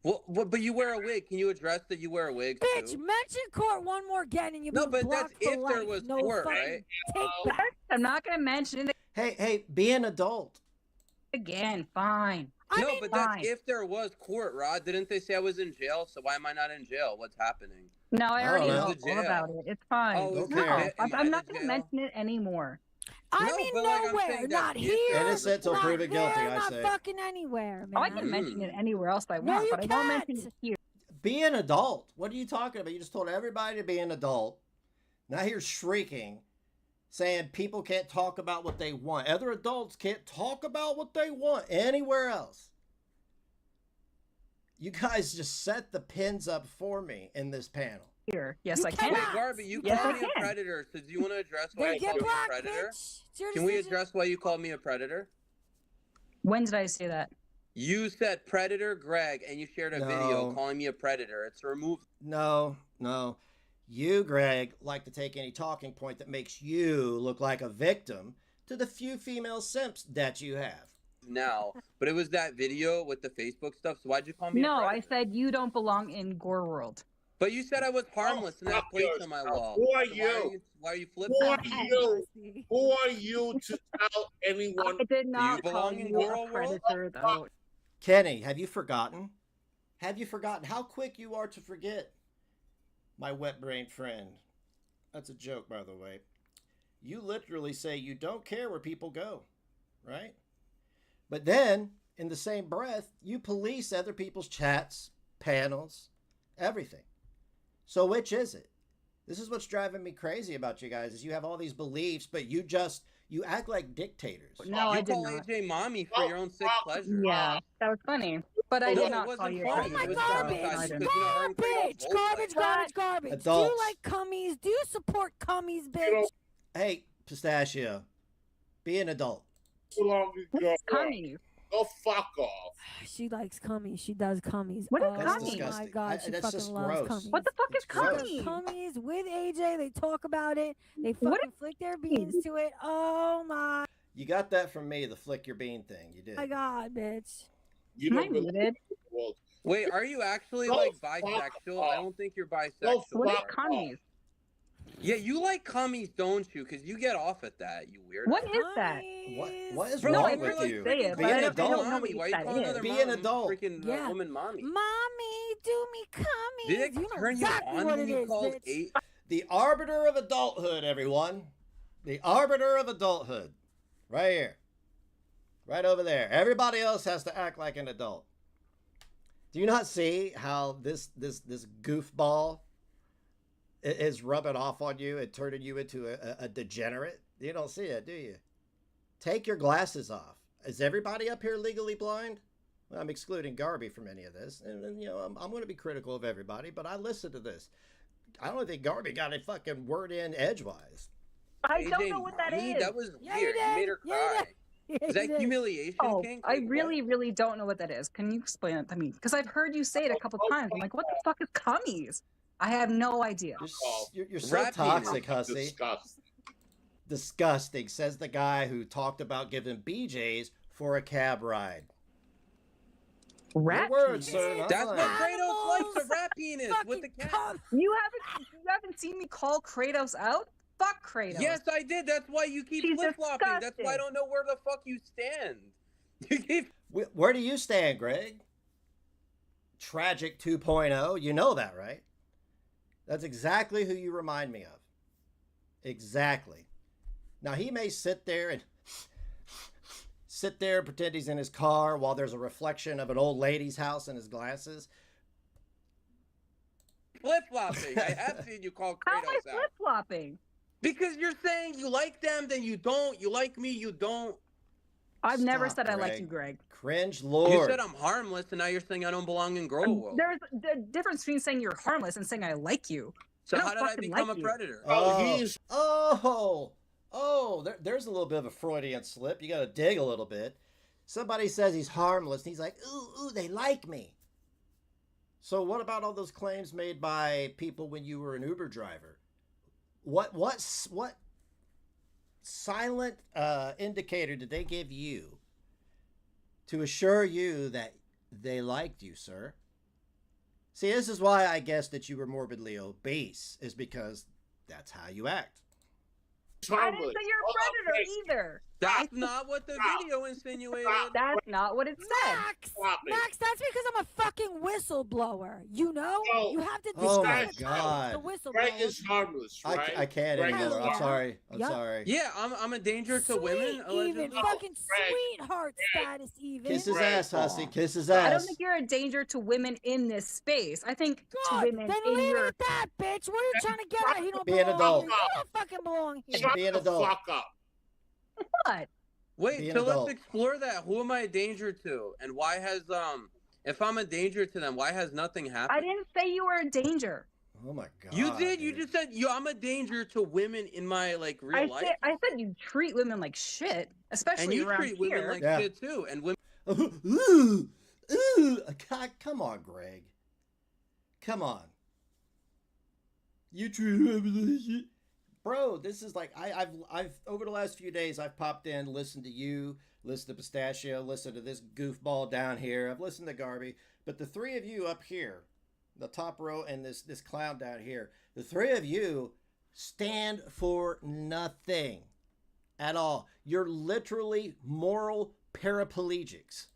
Well, but you wear a wig. Can you address that you wear a wig Bitch, too? mention court one more again, and you No, be but blocked that's for if there life. was No court, fucking right? take back. I'm not going to mention it Hey, be an adult. again. Fine. I No, mean, but that's fine. if there was court, Rod. Didn't they say I was in jail? So why am I not in jail? What's happening? No, I I already don't know know. The all jail. about it. It's fine. Oh, okay. No, Am I'm I not the going to jail? mention it anymore. I No, mean but, like, I'm nowhere, saying that not if here, there Innocent till not proven guilty, there, I not say. fucking anywhere, man. Oh, I can mention it anywhere else I No, want, you but I won't mention can't. it here. Be an adult. What are you talking about? You just told everybody to be an adult. Now you're shrieking, saying people can't talk about what they want. Other adults can't talk about what they want anywhere else. You guys just set the pins up for me in this panel. Here. Yes, You I Wait, can. cannot. Garby, you Yes, called I me a can. predator. So do you want to address why Then you get called me a blocked, predator? bitch. It's your Can we decision. address why you called me a predator? When did I say that? You said predator, Greg, and you shared a video No. calling me a predator. It's removed. No. You, Greg, like to take any talking point that makes you look like a victim to the few female simps that you have. Now, but it was that video with the Facebook stuff. So why'd you call me? No, a I predator? said you don't belong in Gore World. But you said I was harmless and that fuck plates on my yourself. wall. Who are So you? Why are you flip Who are flopping? you? Hussy. Who are you to tell anyone? I did not call belong in you Gore a World? predator, though. Kenny, have you forgotten? Have you forgotten how quick you are to forget? My wet-brained friend. That's a joke, by the way. You literally say you don't care where people go, right? But then, in the same breath, you police other people's chats, panels, everything. So which is it? This is what's driving me crazy about you guys, is you have all these beliefs, but you act like dictators. No, I You did call not. AJ mommy for your own sick pleasure. Yeah, that was funny. But I No, did it not wasn't call you a funny. Oh predator. my It was garbage! traumatizing didn't. because, you know, her and Kratos Garbage! both Garbage! like- Garbage! Garbage! Do Adults. you like cummies? Do you support cummies, You bitch? don't Hey, Pistachio, be an adult. belong in Gore World. Cummies. Go fuck off. She likes cummies. She does cummies. What is oh That's cummies? my disgusting. god, she That's fucking just loves gross. cummies. What the fuck It's is gross. cummies? Cummies with AJ. They talk about it. They What fucking flick their beans to it. Oh my You got that from me, the flick your bean thing. You did. god, bitch. You Am I don't belong muted? in the world. Wait, are you actually Go like fuck bisexual? off. I don't think you're bisexual. Go What is fuck bro. cummies? Yeah, you like cummies, don't you? Because you get off at that, you weirdo. What is that? What is Bro, No, wrong I with heard you? you say it, Be but an I don't adult. know what Mommy, you why you said calling is. another Be mom an adult. freaking Yeah. woman mommy? Mommy, do me cummies. Did it you know turn you exactly on what when it you is, called bitch. eight? The arbiter of adulthood, everyone. The arbiter of adulthood. Right here. Right over there. Everybody else has to act like an adult. Do you not see how this goofball is rubbing off on you and turning you into a degenerate? You don't see it, do you? Take your glasses off. Is everybody up here legally blind? Well, I'm excluding Garby from any of this. And you know, I'm going to be critical of everybody, but I listen to this. I don't think Garby got a fucking word in edgewise. I don't AJ know what that mommy? is. That was Yeah, weird. you You did. made her Yeah, you cry. did. Is that humiliation, Oh, King? I Wait, what? really, really don't know what that is. Can you explain it to me? Because I've heard you say it a couple times. I'm like, what the fuck is cummies? I have no idea. You're so Rat toxic, penis. Hussy. Disgusting. Disgusting, says the guy who talked about giving BJ's for a cab ride. Rat Your words, penis. sir. Not That's what mine. Kratos likes, a Animals rat penis with the Fucking cat. cum. You haven't seen me call Kratos out? Fuck Kratos. Yes, I did. That's why you keep She's flip-flopping. That's why I disgusting. don't know where the fuck you stand. You keep... Where do you stand, Greg? Tragic 2.0. You know that, right? That's exactly who you remind me of. Exactly. Now, he may sit there and pretend he's in his car while there's a reflection of an old lady's house in his glasses. flip-flopping. I have seen you call How am I Kratos out. flip flopping? Because you're saying you like them, then you don't. You like me, you don't. I've never Stop, said I like Greg. you, Greg. Cringe You Lord. said I'm harmless, and now you're saying I don't belong in Girl World. There's a difference between saying you're harmless and saying I like you. So I don't how did I fucking become like a you. predator? There's a little bit of a Freudian slip. You got to dig a little bit. Somebody says he's harmless, and he's like, ooh, they like me. So what about all those claims made by people when you were an Uber driver? What silent indicator did they give you to assure you that they liked you, sir? See, this is why I guess that you were morbidly obese, is because that's how you act. I didn't say you're a predator either. That's not what the video insinuated. That's not what it said. Max, that's because I'm a fucking whistleblower. You know? No. You have to Oh my discredit God. the Greg whistleblower. is harmless, right? I can't Greg anymore. is I'm sorry. I'm Yup. sorry. Yeah, I'm a danger to women, Sweet, even allegedly. fucking Greg. sweetheart status, even. Kiss his Right. ass, Hussy. Kiss his I don't ass. think you're a danger to women in this space. I think to Good. women Then in leave your it at that, bitch. What are you trying to get at? He don't Be an belong adult. here. You don't fucking belong here. Shut Be an the adult. fuck up. what? Be Wait, an so adult. let's explore that. Who am I a danger to? And why has if I'm a danger to them, why has nothing happened? I didn't say you were a danger. Oh my God. You did. You dude. just said I'm a danger to women in my like real I life. said you treat women like shit, especially And you around treat here. women like Yeah. shit too. And women. Ooh. God, come on, Greg. Come on. You treat women like shit. pro. This is like I've over the last few days I've popped in, listened to you, listened to Pistachio, listened to this goofball down here. I've listened to Garby, but the three of you up here, the top row, and this clown down here, the three of you stand for nothing at all. You're literally moral paraplegics.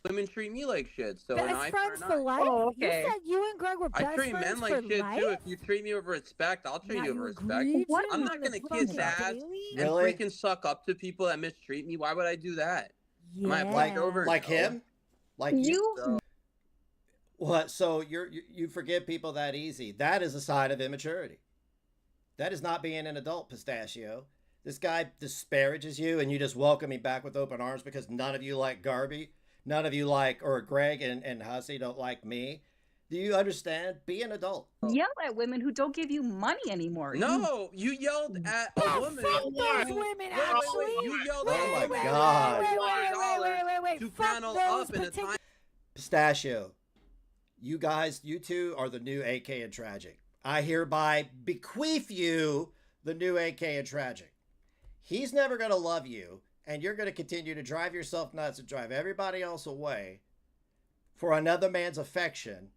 Women treat me like shit, so an eye Best friends for for an eye. life. Oh, okay. You said you and Greg were best I treat friends men like for shit life? too. If you treat me with respect, I'll treat Now you with you respect. agreed What? to I'm on not the gonna phone kiss ass daily? and Really? freaking suck up to people that mistreat me. Why would I do that? Am I a Yeah. pushover? Like No. him? Like you? You So, What? So you forgive people that easy? That is a sign of immaturity. That is not being an adult, Pistachio. This guy disparages you, and you just welcome me back with open arms because none of you like Garby, none of you like, or Greg and Hussy don't like me. Do you understand? Be an adult. yell at women who don't give you money anymore. no, you yelled at a Oh, woman. fuck those who- women, wait, actually. You yelled Oh at a my woman God. who paid $200 to Fuck panel those up in a particular. time. Pistachio, you guys, you two are the new AK and Tragic. I hereby bequeath you the new AK and Tragic. He's never going to love you, and you're going to continue to drive yourself nuts and drive everybody else away for another man's affection.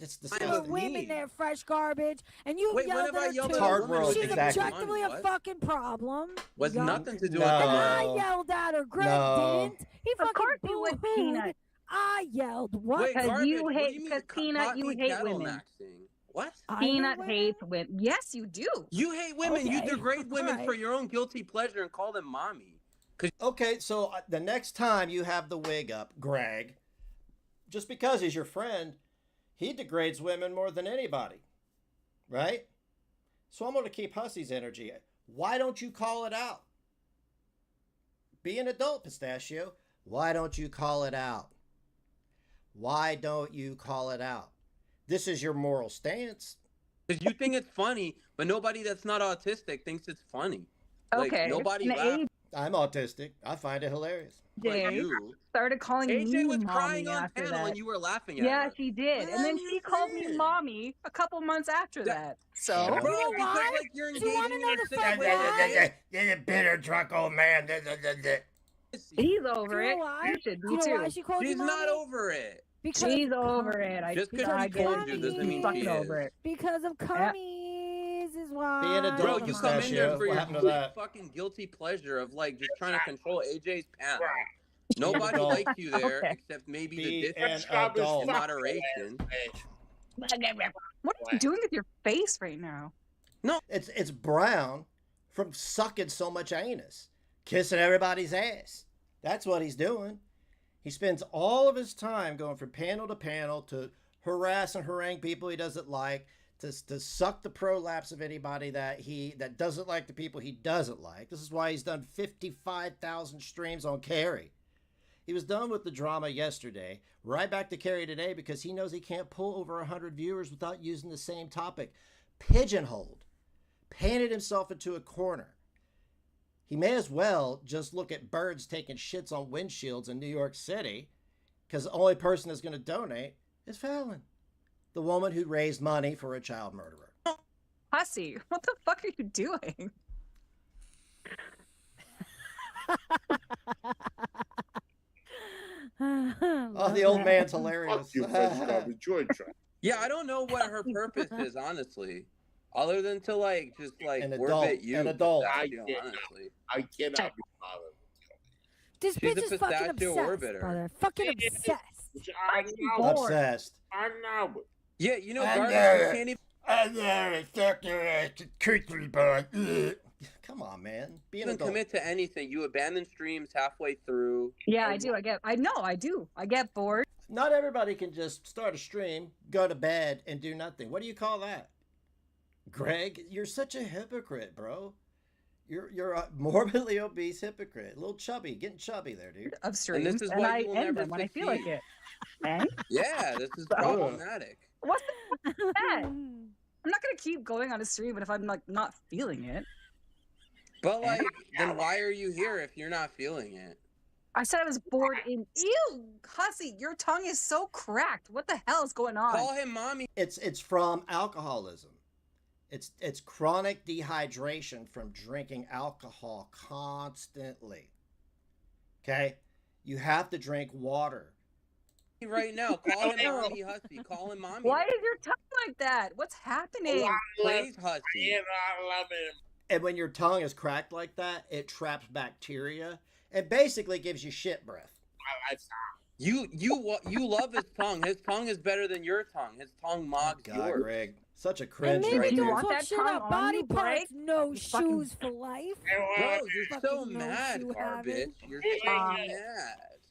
It's For disgusting. women, they're fresh garbage, and you Wait, when yelled have at I her yelled too. at a Hard woman world, with She's exactly. objectively a What? fucking problem. Was Yup. nothing to do No. with And the I No. yelled at her. Greg No. didn't. He Of fucking course you would, boo-hooed. Peanut. I yelled. What? Wait, 'Cause garbage. you What hate- do you mean 'cause Peanut, caught you me hate cattle women. maxing? What? I Peanut hate hates women? women. Yes, you do. You hate women. You Okay. degrade women for Alright. your own guilty pleasure and call them mommy. Okay, so the next time you have the wig up, Greg, just because he's your friend, he degrades women more than anybody, right? So I'm going to keep Hussy's energy. Why don't you call it out? Be an adult, Pistachio. Why don't you call it out? Why don't you call it out? This is your moral stance. Because you think it's funny, but nobody that's not autistic thinks it's funny. Like, Okay. nobody And laughs I'm autistic. I find it hilarious. but AJ you. started calling AJ me was mommy crying on after panel that. and you were laughing at Yeah, her. she did. And then What she called me saying? mommy a couple months after That- that. So Yeah. Bro, You know because why? like you're Do you wanna engaging know in a the sick fuck way. why? You're a bitter, drunk old man. he's over Do you it. know why? You should Do be you know why too. she called you She's not mommy? over it. Because She's over it. Just 'cause I she get told it. you doesn't mean Fucking she over is. it. Because of commies is why. Be an adult, Bro, you come in Pistachio. there for What your happened to that? fucking guilty pleasure of like just trying to control AJ's panel. Nobody adult. likes you there Okay. except maybe Be the an district adult. in moderation. What are you doing with your face right now? It's brown from sucking so much anus, kissing everybody's ass. That's what he's doing. He spends all of his time going from panel to panel to harass and harangue people he doesn't like, to suck the prolapse of anybody that doesn't like the people he doesn't like. This is why he's done 55,000 streams on Carrie. He was done with the drama yesterday, right back to Carrie today because he knows he can't pull over 100 viewers without using the same topic. Pigeonholed, painted himself into a corner. He may as well just look at birds taking shits on windshields in New York City because the only person that's going to donate is Fallon, the woman who raised money for a child murderer. Hussy, what the fuck are you doing? Oh, the old man's hilarious. Fuck you, fresh garbage. You're a trash. Yeah, I don't know what her purpose is, honestly. Other than to like just like An orbit adult, you, an adult. Pistachio, I get- honestly. I cannot be bothered. This She's bitch a is fucking pistachio obsessed, orbiter. brother. Fucking obsessed. I know. Bored. Obsessed. I know. Yeah, you know, I garbage. know You it. can't even Come on, man. Be an even adult. commit to anything. You abandon streams halfway through. Yeah, I do. I know. I do. I get bored. Not everybody can just start a stream, go to bed, and do nothing. What do you call that? Greg, you're such a hypocrite, bro. You're a morbidly obese hypocrite. A little chubby, getting chubby there, dude. Of streams, this is and why I you will end never them when I feel like succeed. it. Eh? Yeah, this is problematic. What's the fuck is that? I'm not gonna keep going on a stream, but if I'm like not feeling it, But like, then why are you here if you're not feeling it? I said I was bored. In ew, Hussy, your tongue is so cracked. What the hell is going on? Call him mommy. It's from alcoholism. It's chronic dehydration from drinking alcohol constantly. Okay? You have to drink water. Right now, call him Mommy Hussy. Call him Mommy. Why is your tongue like that? What's happening? Praise Hussy. And when your tongue is cracked like that, it traps bacteria and basically gives you shit breath. You love his tongue. His tongue is better than your tongue. His tongue mocks God, yours. Greg. Such a And cringe maybe right you don't there. want talk that shit tongue about on body you, parts. Greg? No You fucking- shoes for life. Bro, you're so Fucking no mad, shoe garbage. having. You're so mad.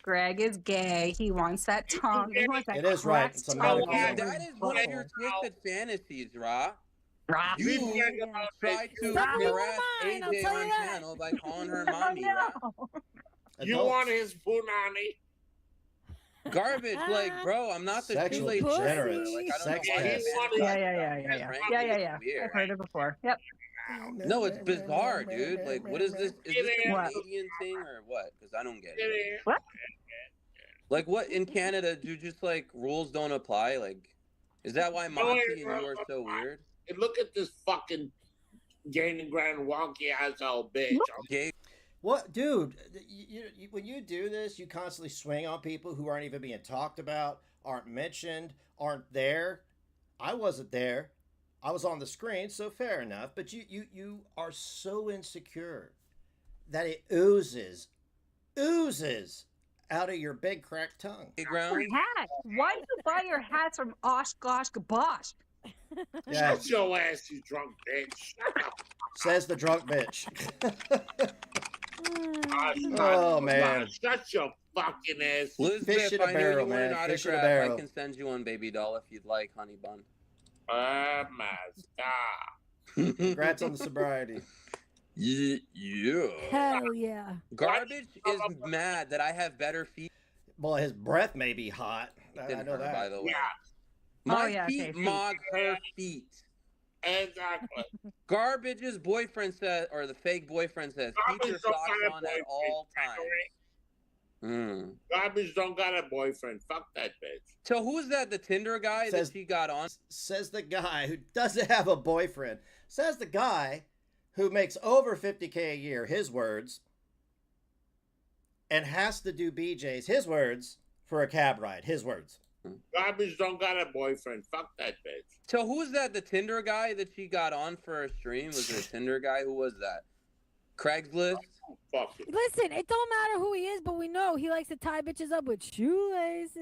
Greg is gay. He wants that tongue. He wants that It is right. cracked It's a tongue medical all thing. over That his is one of your butthole. twisted fantasies, Ra. Rah. You Yeah. tried to Definitely one of harass mine, I'll AJ tell you on that. channel by calling her Oh, mommy, Ra. no. You Adults. want his punani? Garbage, like, bro, I'm not the Sexual shoelace pussy. driver. Like, I don't Sex know why pest. you fantasize Yeah. about that. Frankly, Yeah. it's weird. I've heard it before. Yep. No, it's bizarre, dude. Like, what is this? Is this a What? Canadian thing or what? Because I don't get it. It What? Like, what in Canada? Do just like rules don't apply? Like, is that why Monty and you are so weird? is. Look at this fucking gaining grand wonky asshole bitch. Gay. What, dude? When you do this, you constantly swing on people who aren't even being talked about, aren't mentioned, aren't there. I wasn't there. I was on the screen, so fair enough. But you are so insecure that it oozes out of your big cracked tongue. Your Ground. hat. Why do you buy your hats from Oshkosh Gabosh? Yeah, Shut your ass, you drunk bitch. Shut up. says the drunk bitch. Mm. Oh, man. Shut your fucking ass. Elizabeth, Fish in a I know barrel, you want an man. Fish in a autograph. barrel. I can send you one, baby doll, if you'd like, honey bun. Oh my god. Congrats on the sobriety. Yeah. Hell yeah. Garbage is mad that I have better feet Well, his breath may be hot. I than know her, by that. the way. Yeah, My Oh, yeah, feet okay, feet. mog her feet. exactly. Garbage's boyfriend says, or the fake boyfriend says, keep your Garbage don't socks got a on at boyfriend, all times. Garbage don't got a boyfriend. Fuck that bitch. So who's that? The Tinder guy Says- that she got on? Says the guy who doesn't have a boyfriend. Says the guy who makes over 50K a year, his words, and has to do BJ's, his words, for a cab ride, his words. Garbage don't got a boyfriend. Fuck that bitch. So who's that? The Tinder guy that she got on for a stream? Was it a Tinder guy? Who was that? Craigslist? Fuck it. Listen, it don't matter who he is, but we know he likes to tie bitches up with shoelaces.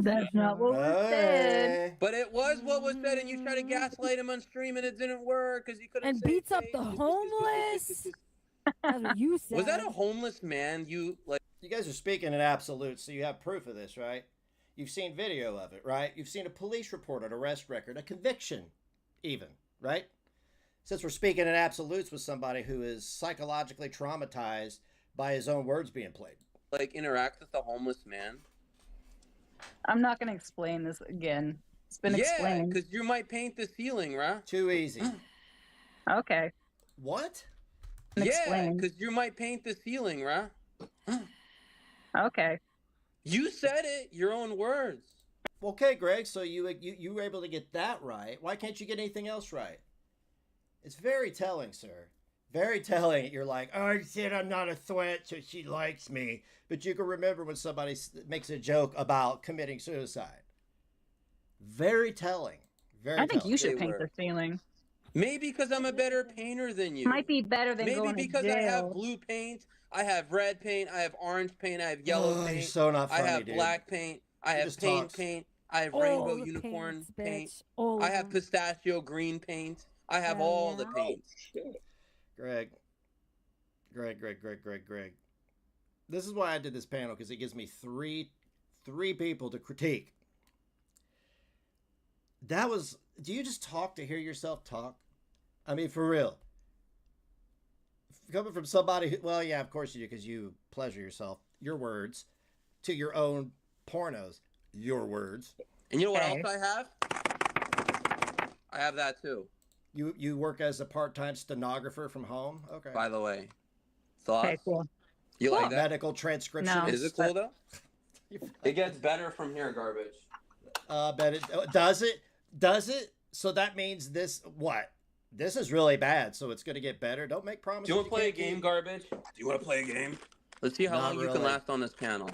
That's not what was said. Hey. But it was what was said, and you tried to gaslight him on stream, and it didn't work because he couldn't. And say beats up things. the homeless. That's what you said. Was that a homeless man? You like? You guys are speaking in absolutes, so you have proof of this, right? You've seen video of it, right? You've seen a police report, an arrest record, a conviction, even, right? Since we're speaking in absolutes with somebody who is psychologically traumatized by his own words being played. Like interact with a homeless man? I'm not going to explain this again. It's been Yeah, explained. because you might paint the ceiling, right? Too easy. Okay. What? Been Yeah, explained. because you might paint the ceiling, right? Okay. You said it, your own words. Okay, Greg, so you were able to get that right. Why can't you get anything else right? It's very telling, sir. Very telling. You're like, oh, I said I'm not a threat, so she likes me. But you can remember when somebody makes a joke about committing suicide. Very telling. Very I think telling. you should They paint were. the ceiling. Maybe because I'm a better painter than you. Might be better than Maybe going because to jail. I have blue paint, I have red paint, I have orange paint, I have yellow Oh, you're paint, so not funny, I have dude. black paint, I He have just paint talks. paint, I have All rainbow the unicorn paints, paint, bitch. All I of have them. pistachio green paint, I have Hell all the yeah. paints. Greg. This is why I did this panel, because it gives me three people to critique. That was, do you just talk to hear yourself talk? I mean, for real. Coming from somebody who, well, yeah, of course you do, because you pleasure yourself, your words, to your own pornos, your words. And you know what Okay. else I have? I have that too, You work as a part-time stenographer from home? Okay. by the way. Thoughts? Okay, cool. You like that? Medical transcription. No. Is it cool though? It gets better from here, garbage. Bet it does it. Does it? So that means this what? This is really bad, so it's going to get better. Don't make promises. Do you want to play a can't game, keep. Garbage? Do you want to play a game? Let's see how Not long you really. can last on this channel.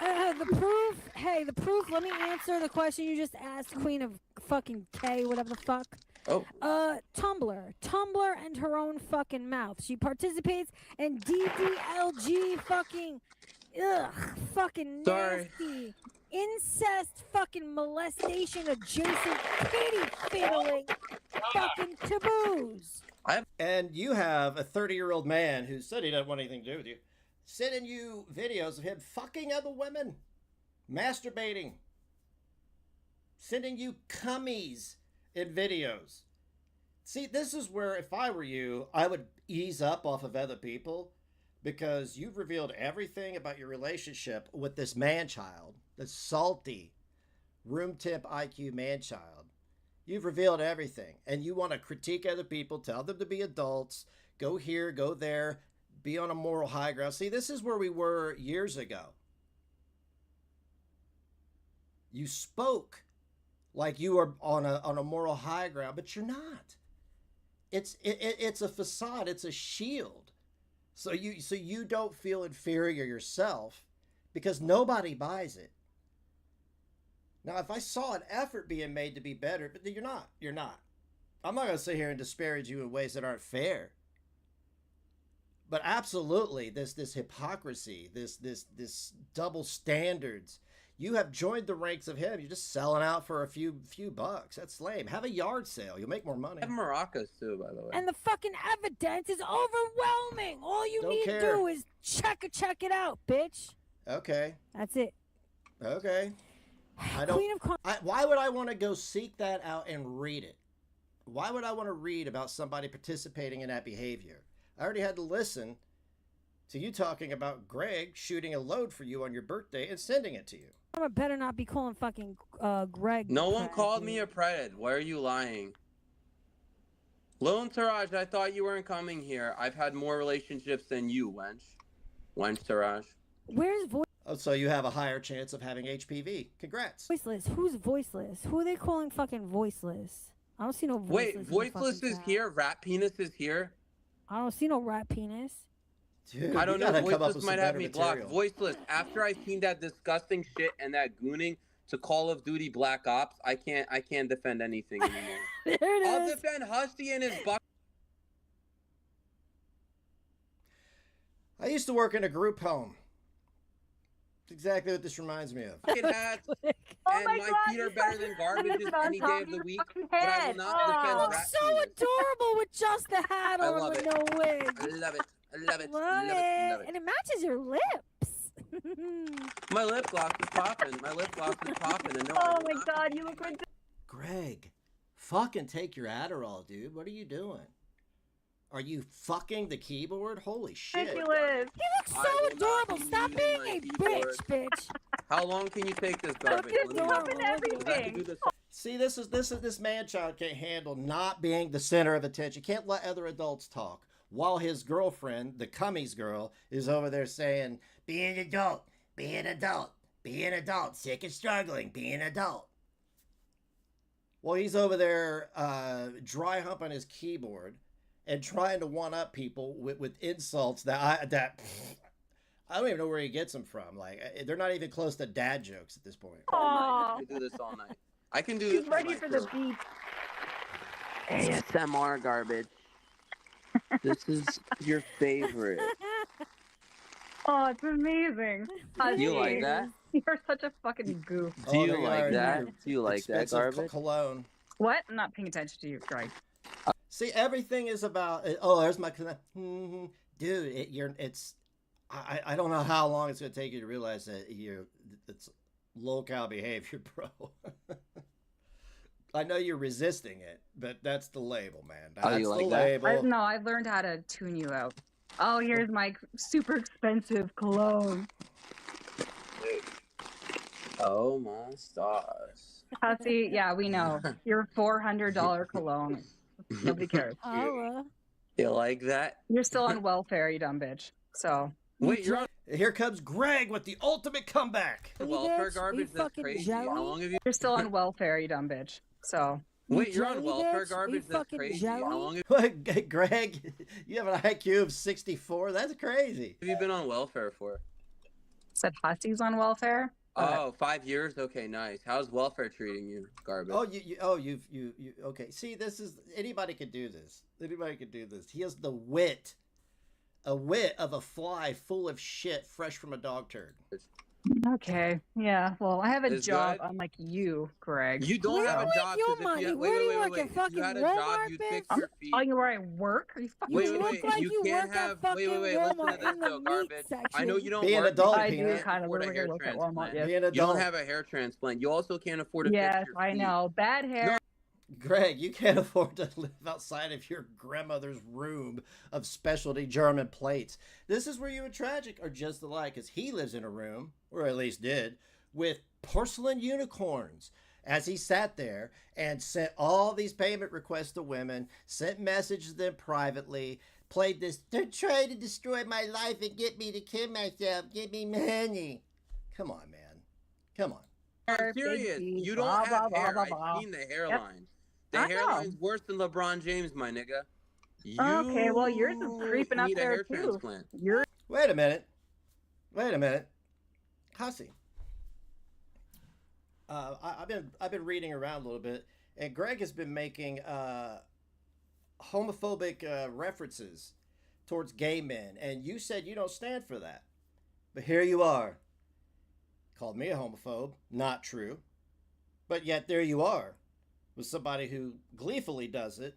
The proof. Hey, the proof. Let me answer the question you just asked, Queen of fucking K, whatever the fuck. Oh. Tumblr and her own fucking mouth. She participates in DDLG fucking, fucking Sorry. nasty, incest fucking molestation adjacent kitty fiddling fucking taboos. And you have a 30-year-old man who said he doesn't want anything to do with you, sending you videos of him fucking other women, masturbating, sending you cummies in videos. See, this is where, if I were you, I would ease up off of other people, because you've revealed everything about your relationship with this man-child, this salty, room temp IQ man-child. You've revealed everything, and you want to critique other people, tell them to be adults, go here, go there, be on a moral high ground. See, this is where we were years ago. You spoke like you were on a moral high ground, but you're not. It's a facade. It's a shield. So you don't feel inferior yourself, because nobody buys it. Now, if I saw an effort being made to be better, but you're not. You're not. I'm not going to sit here and disparage you in ways that aren't fair. But absolutely, this hypocrisy, this double standards. You have joined the ranks of him. You're just selling out for a few bucks. That's lame. Have a yard sale. You'll make more money. I have maracas too, by the way. And the fucking evidence is overwhelming. All you Don't need care. to do is check it out, bitch. Okay. That's it. Okay. I don't. Queen of Con- Why would I want to go seek that out and read it? Why would I want to read about somebody participating in that behavior? I already had to listen to you talking about Greg shooting a load for you on your birthday and sending it to you. I better not be calling fucking Greg. No one Pratt, called dude. me a pred. Why are you lying? Lone Taraj, I thought you weren't coming here. I've had more relationships than you, wench. Wench Taraj. Where's Oh, so you have a higher chance of having HPV. Congrats. voiceless? Who's voiceless? Who are they calling fucking voiceless? I don't see no voiceless. Wait, in the Voiceless fucking is chat. here? Rat Penis is here? I don't see no rat penis. Dude, I don't you know. gotta come up Voiceless with might some have better me material. blocked. Voiceless, after I seen that disgusting shit and that gooning to Call of Duty Black Ops, I can't defend anything anymore. There it I'll is. defend Hussy and his buck. I used to work in a group home. That's exactly what this reminds me of. Fucking hats, Oh and my my God, feet are you better fucking than garbages put it on any top day of of the your week, fucking but I head. will not Oh. You defend look rat so penis. adorable with just the hat I on love with it. no wig. I love it. I love it. Love Love it. Love it. it. And it matches your lips. My lip gloss is popping. My lip gloss is popping. And no, Oh I will my not God, be you look doing ridiculous. Greg, fucking take your Adderall, dude. What are you doing? Are you fucking the keyboard? Holy shit. Ridiculous. He looks I so will not adorable. be Stop using being my a keyboard. bitch. How long can you take this garbage? Look Let me at know. up and 'Cause I have to do everything. this. See, this man child can't handle not being the center of attention. Can't let other adults talk. While his girlfriend, the Cummies girl, is over there saying, be an adult, be an adult, be an adult, sick of struggling, be an adult. Well, he's over there dry humping his keyboard and trying to one-up people with insults that I don't even know where he gets them from. Like, they're not even close to dad jokes at this point. I can do this all night. I can do He's this all ready night, for the too. beat. ASMR garbage. This is your favorite. Oh, it's amazing. Do you like Hussy, that? You're such a fucking goof. Do Oh, you there you like are, that? you Do you like that expensive garbage? cologne. What? I'm not paying attention to you, Greg. See, everything is about. Oh, there's my dude. I don't know how long it's gonna take you to realize that it's low-cal behavior, bro. I know you're resisting it, but that's the label, man. That's Oh, you like the that? label. No, I've learned how to tune you out. Oh, here's my super expensive cologne. Oh my stars. Hussy, yeah, we know. Your $400 cologne. Mm-hmm. Nobody cares. Holla. You like that? You're still on welfare, you dumb bitch. So, Here comes Greg with the ultimate comeback. Wait, you're on You welfare bitch, garbage? you That's fucking crazy. jelly? How long have you? you're still on welfare, you dumb bitch. So, You Wait, you're on jelly welfare bitch? Are you garbage? That's fucking crazy. jelly? How long What, Greg? You have an IQ of 64? That's crazy. have you been on welfare for? Said Hussy's on welfare. Oh, 5 years? Okay, nice. How's welfare treating you, garbage? Oh, you okay. See, this is, anybody could do this. Anybody could do this. He has the wit, a wit of a fly full of shit fresh from a dog turd. Okay. Yeah. Well, I have a It's job good. unlike you, Greg. You don't Where have a with job your 'cause if money? you Where do you work, at If you fucking had a job, Walmart, you'd bitch? fix I'm your feet. telling you where I work. Are you fucking You Wait, kidding look me? like you you can't work at have. fucking Listen to Walmart this in the though, meat garbage. section. I know you don't Be an work. adult, I Peanut. do Can't kind of afford a look hair at Walmart. transplant. Yes. Be an You adult. don't have a hair transplant. You also can't afford to Yes, fix your I feet. know. Bad hair. Greg, you can't afford to live outside of your grandmother's room of specialty German plates. This is where you and Tragic are just alike, because he lives in a room, or at least did, with porcelain unicorns. As he sat there and sent all these payment requests to women, sent messages to them privately, played this, they're trying to destroy my life and get me to kill myself, give me money. Come on, man. Come on. I'm Big serious. feet, You blah, don't blah, have blah, hair. blah, blah. I've seen the hairline. The I know. hairline's worse than LeBron James, my nigga. You Okay, well, yours is creeping up need a there hair too. transplant. You're Wait a minute. Wait a minute. Hussy. I've been reading around a little bit, and Greg has been making homophobic references towards gay men, and you said you don't stand for that. But here you are. Called me a homophobe. Not true. But yet there you are, with somebody who gleefully does it.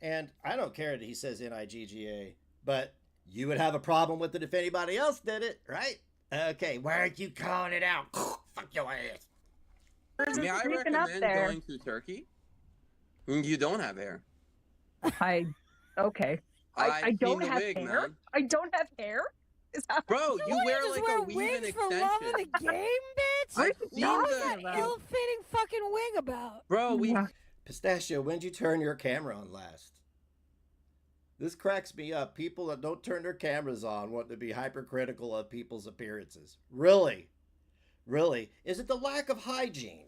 And I don't care that he says Nigga, but you would have a problem with it if anybody else did it, right? Okay, why aren't you calling it out? Fuck your ass. May I creeping up recommend there. going to Turkey? You don't have hair. Okay. I've I seen don't the have wig, hair. man. I don't have hair. Is that Bro, you wanna wear just like wear a weave and wigs for love of extension. the game, bitch? I've What seen are you What's talking that about? ill-fitting fucking wig about? Bro, we Yeah. Pistachio, when'd you turn your camera on last? This cracks me up. People that don't turn their cameras on want to be hypercritical of people's appearances. Really? Really? Is it the lack of hygiene?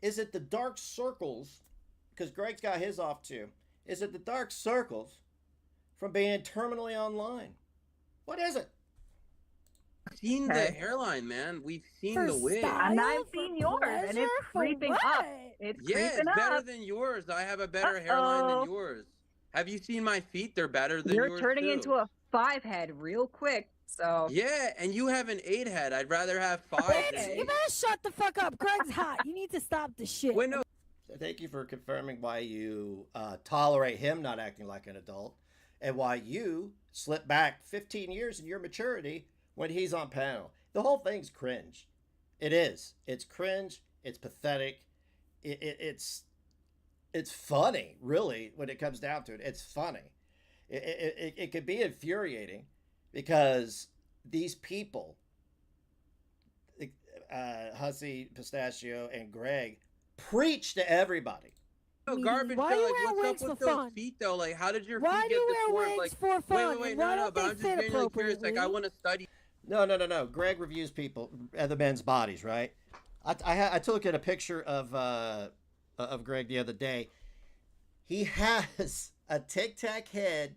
Is it the dark circles? Because Greg's got his off too. Is it the dark circles from being terminally online? What is it? seen the Okay. hairline, man. We've seen For the wig. style? And I've For seen yours, and pleasure? it's For creeping what? up. It's Yeah, it's creeping better up. than yours. I have a better hairline Uh-oh. than yours. Have you seen my feet? They're better than You're yours turning too. into a 5-head real quick. So Yeah, and you have an 8 head. I'd rather have 5 than Bitch, you 8. better shut the fuck up. Greg's hot. You need to stop the shit. Wait, no. Thank you for confirming why you tolerate him not acting like an adult, and why you slip back 15 years in your maturity when he's on panel. The whole thing's cringe. It is. It's cringe. It's pathetic. It's funny, really, when it comes down to it. It's funny. It could be infuriating because these people, Hussy, Pistachio, and Greg, preach to everybody. No, Meaning, garbage. why Though, you like, wear what's wigs up with for those fun? feet, though? Like, how did your Why feet do get you wear deformed? wigs Like, for fun? wait, And no, why no, don't but they I'm just fit genuinely curious. Like, I appropriately? want to study. No. Greg reviews people, other men's bodies, right? I took at a picture of Greg the other day. He has a Tic Tac head,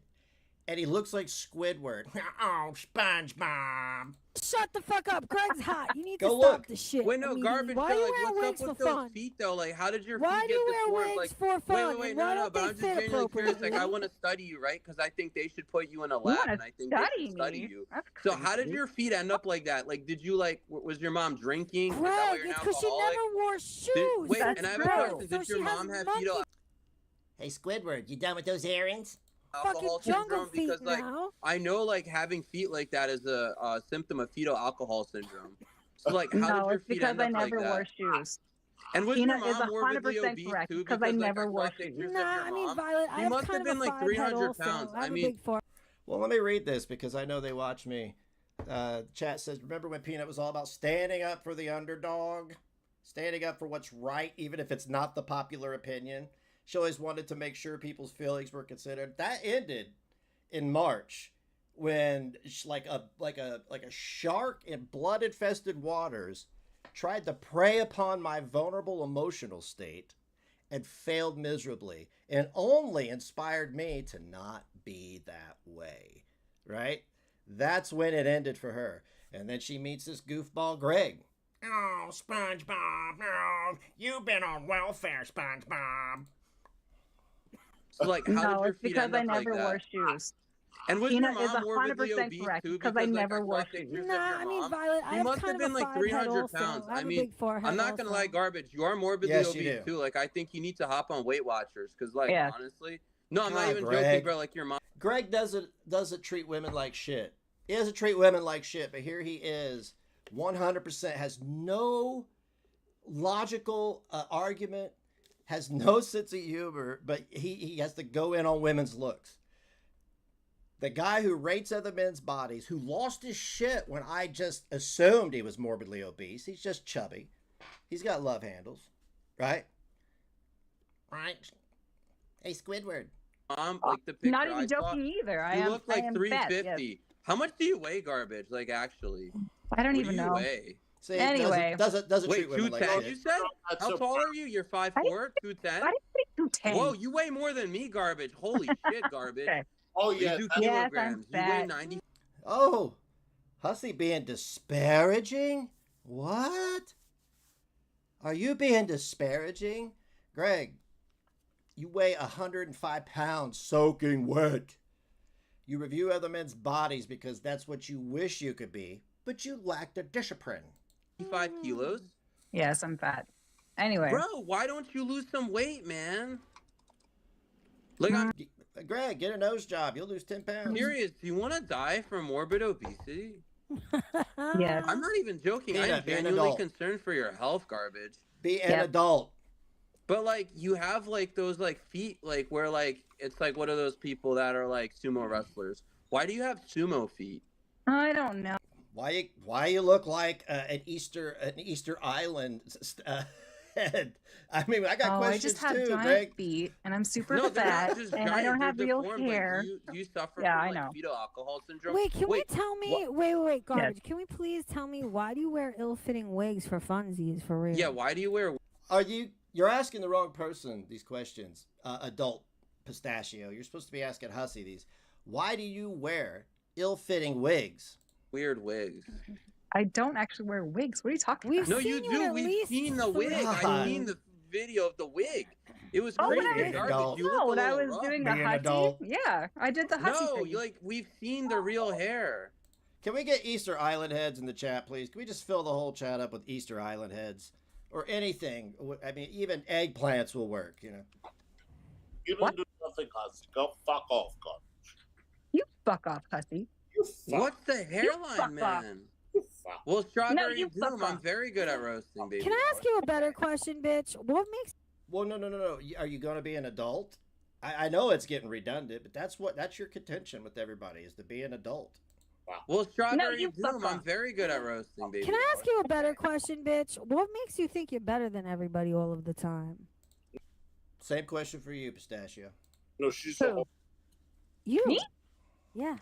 and he looks like Squidward. Oh, SpongeBob. Shut the fuck up. Greg's hot. You need Go to look. stop the shit. Wait, no, immediately. garbage. Why Though, do like, you wear what's wigs up with for those fun? feet, though? Like, how did your Why feet do get you wear deformed? wigs Like, for fun? wait, And why no, don't but they I'm just fit genuinely curious. Like, I appropriately? want to study you, right? Because I think they should put you in a you lab, want and to I think they study should study me? you. That's So, how did crazy. your feet end up like that? Like, did you like? Was your mom drinking? Is that why Greg, you're an it's because she alcoholic? never wore shoes. Wait, That's and I have a true. question. So Did your she has mom have monkey fetal Hey, Squidward, you done with those errands? fucking alcohol jungle syndrome? feet Because like now. I know like having feet like that is a symptom of fetal alcohol syndrome. So like, how did No, your it's feet because end I up like never wore that? shoes. And was your Tina is mom morbidly 100% obese correct, too? because I Because like never I wore saw shoes. pictures Nah, of your I mean, mom. Violet, She I have must kind have of been a like 5 head 300 also. pounds. I have I a mean, big forehead. Well, let me read this because I know they watch me. Chat says, remember when Peanut was all about standing up for the underdog? Standing up for what's right, even if it's not the popular opinion. She always wanted to make sure people's feelings were considered. That ended in March when like a shark in blood-infested waters tried to prey upon my vulnerable emotional state and failed miserably, and only inspired me to not be that way, right? That's when it ended for her. And then she meets this goofball Greg. Oh, SpongeBob, oh, you've been on welfare, SpongeBob. So like, how No, did your it's feet because end I up like never wore that? shoes. And was Tina your is mom morbidly 100% obese correct, too? because I Because like never I wore saw shoes. pictures of Nah, your I mean, mom. Violet, I You have must kind have of a been like 5 head 300 also. pounds. I have I a mean, big forehead I'm not gonna also. lie, garbage. You are morbidly Yes, you obese do. too. Like I think you need to hop on Weight Watchers. Cause like Yeah. honestly, no, I'm not God, even Greg. joking, bro. Like your mom. Greg doesn't treat women like shit. He doesn't treat women like shit, but here he is, 100% has no logical argument, has no sense of humor, but he has to go in on women's looks. The guy who rates other men's bodies, who lost his shit when I just assumed he was morbidly obese. He's just chubby. He's got love handles, right? Right. Hey, Squidward. Mom, like the picture Not I even saw, joking either. I you am. look I like am 350. fat, yes. How much do you weigh, garbage? Like actually, I don't what even do you know. weigh? See, Anyway. doesn't Wait, treat women like 210? You shit. said? That's How a- tall are you? You're 5'4", 210. I didn't say 210. Whoa, you weigh more than me, garbage. Holy shit, garbage. Okay. Oh You yeah, do that's- Yes, I'm kilograms. You weigh fat. 90. Oh, Hussy being disparaging? What? Are you being disparaging? Greg, you weigh 105 pounds soaking wet. You review other men's bodies because that's what you wish you could be, but you lack the discipline. 5 kilos. Yes, I'm fat. Anyway. Bro, why don't you lose some weight, man? Like, I'm Greg, get a nose job. You'll lose 10 pounds. serious. Do you want to die from morbid obesity? Yes. I'm not even joking. Be I an am genuinely adult. concerned for your health, garbage. Be an Yep. adult. But like, you have like those like feet, like where like it's like what are those people that are like sumo wrestlers? Why do you have sumo feet? I don't know. Why you look like an Easter Island head? I mean, I got Oh, I questions just have too, giant Greg. feet, and I'm super No, they're fat, not just and giant. I don't They're have real deformed. hair. Like, do you suffer Yeah, from I like know. fetal alcohol syndrome? Wait, can we tell me? Wait, garbage. Yes. Can we please tell me why do you wear ill-fitting wigs for funsies for real? Yeah, why do you wear? You're asking the wrong person these questions. Adult Pistachio. You're supposed to be asking Hussy these. Why do you wear ill-fitting wigs? Weird wigs. I don't actually wear wigs. What are you talking We've about? No, seen you you in do. at We've least seen the wig. I've God. seen the video of the wig. It was Oh, when crazy. I was- Garbage. You look No, a when I little was rough. doing Be the an Hussy. adult. Yeah, I did the Hussy No, thing. you like we've seen the real hair. Can we get Easter Island heads in the chat, please? Can we just fill the whole chat up with Easter Island heads? Or anything. I mean, even eggplants will work, you know. you don't What? do nothing, Hussy. Go fuck off, God. You fuck off, Hussy. You fuck. What's the hairline, fuck off. man? You fuck. Well, strawberry you fuck bloom. I'm off. very good at roasting, baby. Can I ask you a better question, bitch? What makes Well, no. Are you going to be an adult? I know it's getting redundant, but that's your contention with everybody is to be an adult. Well, strawberry you bloom. fuck I'm off. very good at roasting, baby. Can I ask you a better question, bitch? What makes you think you're better than everybody all of the time? Same question for you, Pistachio. No, she's Who? a whole. You? Me? Yeah.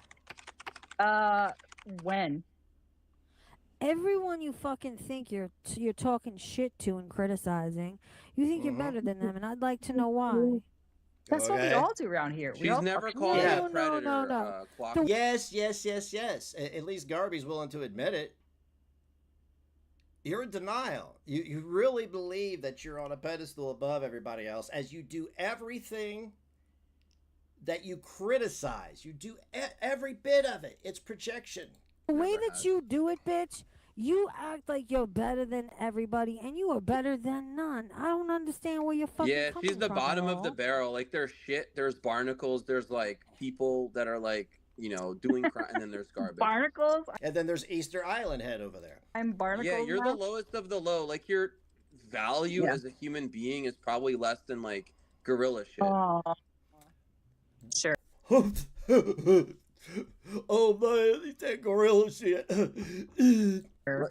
When? Everyone you fucking think you're talking shit to and criticizing, you think you're Mhm. better than them, and I'd like to know why. That's what we Okay. all do around here. We She's all never fucking- called Yeah. me a predator. No. Quack. Yes. At least Garby's willing to admit it. You're in denial. You really believe that you're on a pedestal above everybody else as you do everything that you criticize. You do every bit of it. It's projection. The way Never that has. you do it, bitch, you act like you're better than everybody, and you are better than none. I don't understand where you're fucking Yeah, coming she's the from bottom at of the all. barrel. Like there's shit, there's barnacles, there's like people that are like, doing crime, and then there's garbage. Barnacles? And then there's Easter Island head over there. I'm barnacles. Yeah, you're now? the lowest of the low. Like your value Yeah. as a human being is probably less than like gorilla shit. Oh. Sure. Oh man, he's that gorilla shit.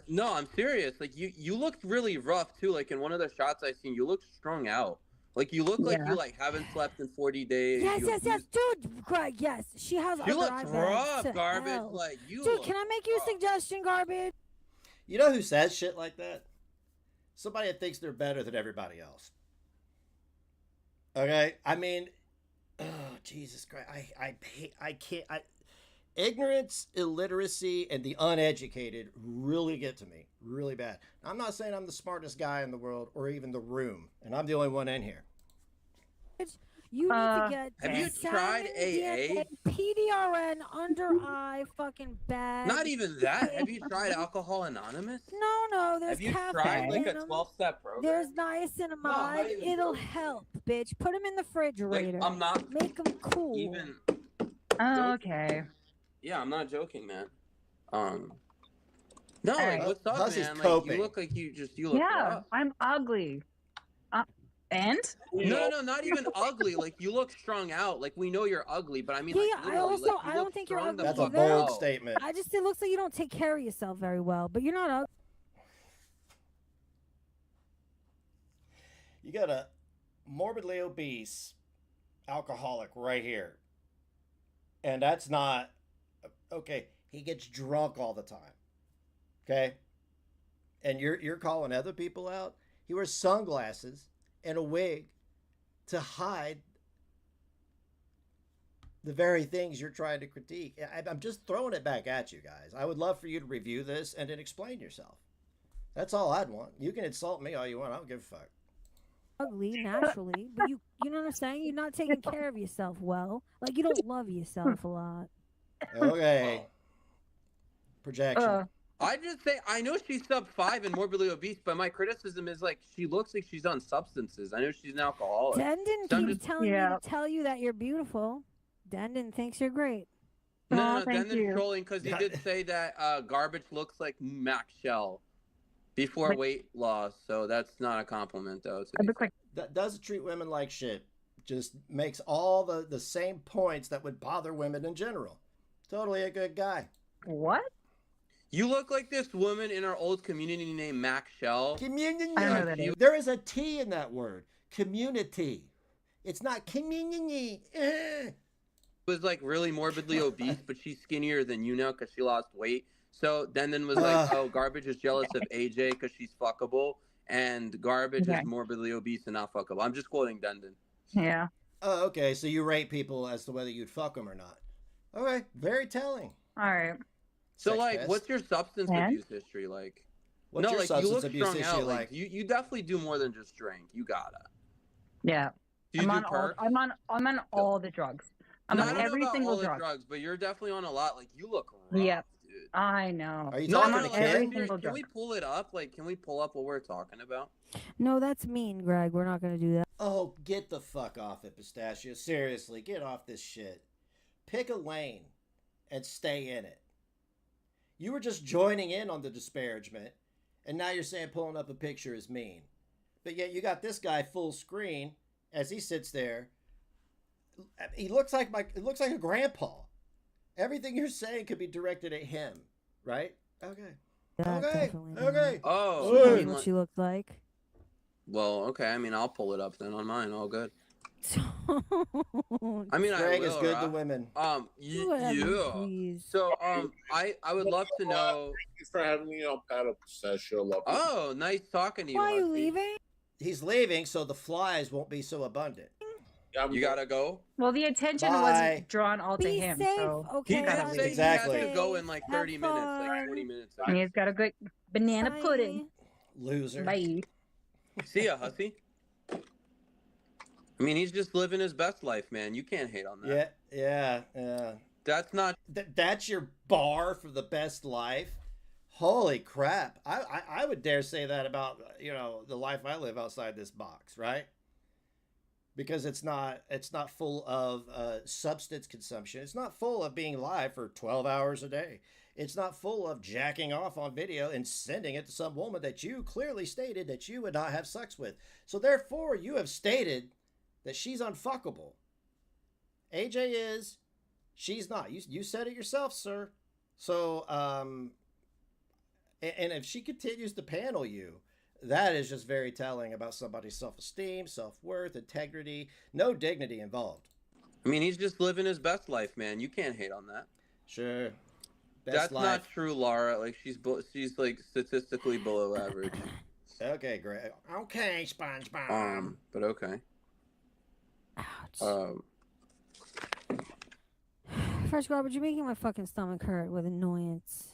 No, I'm serious. Like you looked really rough too. Like in one of the shots I seen, you looked strung out. Like you look like Yeah. you like haven't slept in 40 days. Yes, You- yes, dude, Greg, yes. She has You other look eye bags rough, to garbage. hell. Like you. Dude, look can I make you a rough. suggestion, garbage? You know who says shit like that? somebody that thinks they're better than everybody else. Okay, I mean, oh Jesus Christ, I can't. Ignorance, illiteracy, and the uneducated really get to me really bad. I'm not saying I'm the smartest guy in the world or even the room, and I'm the only one in here. You need to get Have you tried AA? PDRN under eye fucking bag. Not even that. Have you tried Alcohol Anonymous? No, there's Have you caffeine tried like a in 'em. 12-step program? There's niacinamide. even It'll joking. help, bitch. Put them in the refrigerator. Like, I'm not Make them cool. even. Oh, okay. Yeah, I'm not joking, man. No, like, Alright. what's up, Hussy's man? Like, coping. you look like you look Yeah, rough. I'm ugly. And? No, not even ugly. Like, you look strung out. Like, we know you're ugly, but I mean, like, Yeah, I literally, also- like, you I look don't think you're strung the ugly That's a fuck either. bold out. statement. It looks like you don't take care of yourself very well, but you're not ugly. You got a morbidly obese alcoholic right here. And that's not okay. He gets drunk all the time. Okay? And you're calling other people out? He wears sunglasses and a wig to hide the very things you're trying to critique. I'm just throwing it back at you guys. I would love for you to review this and then explain yourself. That's all I'd want. You can insult me all you want. I don't give a fuck. Ugly naturally, but you know what I'm saying? You're not taking care of yourself well. Like you don't love yourself a lot. Okay. Projection. I just say I know she's sub 5 and morbidly obese, but my criticism is like she looks like she's on substances. I know she's an alcoholic. Dendon So I'm keeps just- telling me to tell you that you're beautiful. Dendon thinks you're great. No, thank Denden's you. trolling because he did say that garbage looks like Max Shell before Like- weight loss, so that's not a compliment though. I look like That doesn't treat women like shit. Just makes all the same points that would bother women in general. Totally a good guy. what? You look like this woman in our old community named Max Shell. Community. I don't know that name. There is a T in that word. Community. It's not community. Was like really morbidly obese, but she's skinnier than you now because she lost weight. So Denden was like, "Oh, garbage is jealous of AJ because she's fuckable, and garbage Okay. is morbidly obese and not fuckable." I'm just quoting Denden. Yeah. Oh, okay. So you rate people as to whether you'd fuck them or not. Okay. Very telling. All right. So Sex like, pest. what's your substance And? abuse history like? What's no, your like you substance look abuse strung issue out. like? Like you definitely do more than just drink. You gotta. Yeah. Do you I'm do on all, perks? I'm on all the drugs. I'm No, I on don't know every about single all the drug. drugs, but you're definitely on a lot. Like you look rough, Yep. dude. I know. Are you No, talking I'm to on like, every Kim? single can drug. we pull it up? Like, can we pull up what we're talking about? No, that's mean, Greg. We're not gonna do that. Oh, get the fuck off it, Pistachio. Seriously, get off this shit. Pick a lane and stay in it. You were just joining in on the disparagement, and now you're saying pulling up a picture is mean. But yet you got this guy full screen as he sits there. He looks like a grandpa. Everything you're saying could be directed at him, right? Okay. That Okay. definitely not. Okay. Oh, Hey. I That's mean, what like- she looked like. well, okay. I mean, I'll pull it up then on mine. All good. Don't. I mean, Greg I is will. good to right? women. Yeah. Please. So, I would love to know. Thank you for having me on, Paddle Pistachio. Love you. Oh, nice talking to you. Why are you Hussy. leaving? He's leaving, so the flies won't be so abundant. I'm You gotta go. Well, the attention Bye. wasn't drawn all to Be him, safe, so okay? He gotta did leave. say Exactly. he has to go in like Have 30 minutes, like fun. 20 minutes. and he's got a good banana Bye. pudding. Loser. Bye. See ya, Hussy. I mean, he's just living his best life, man. You can't hate on that. Yeah. That's not. That's your bar for the best life. Holy crap! I would dare say that about the life I live outside this box, right? Because it's not full of substance consumption. It's not full of being live for 12 hours a day. It's not full of jacking off on video and sending it to some woman that you clearly stated that you would not have sex with. So therefore, you have stated that she's unfuckable. AJ is, she's not. You said it yourself, sir. So, and if she continues to panel you, that is just very telling about somebody's self-esteem, self-worth, integrity, no dignity involved. I mean, he's just living his best life, man. You can't hate on that. Sure. Best That's life. not true, Laura. Like she's like statistically below average. Okay, Greg. Okay, SpongeBob. But okay. Ouch. Fresh garbage, you're making my fucking stomach hurt with annoyance.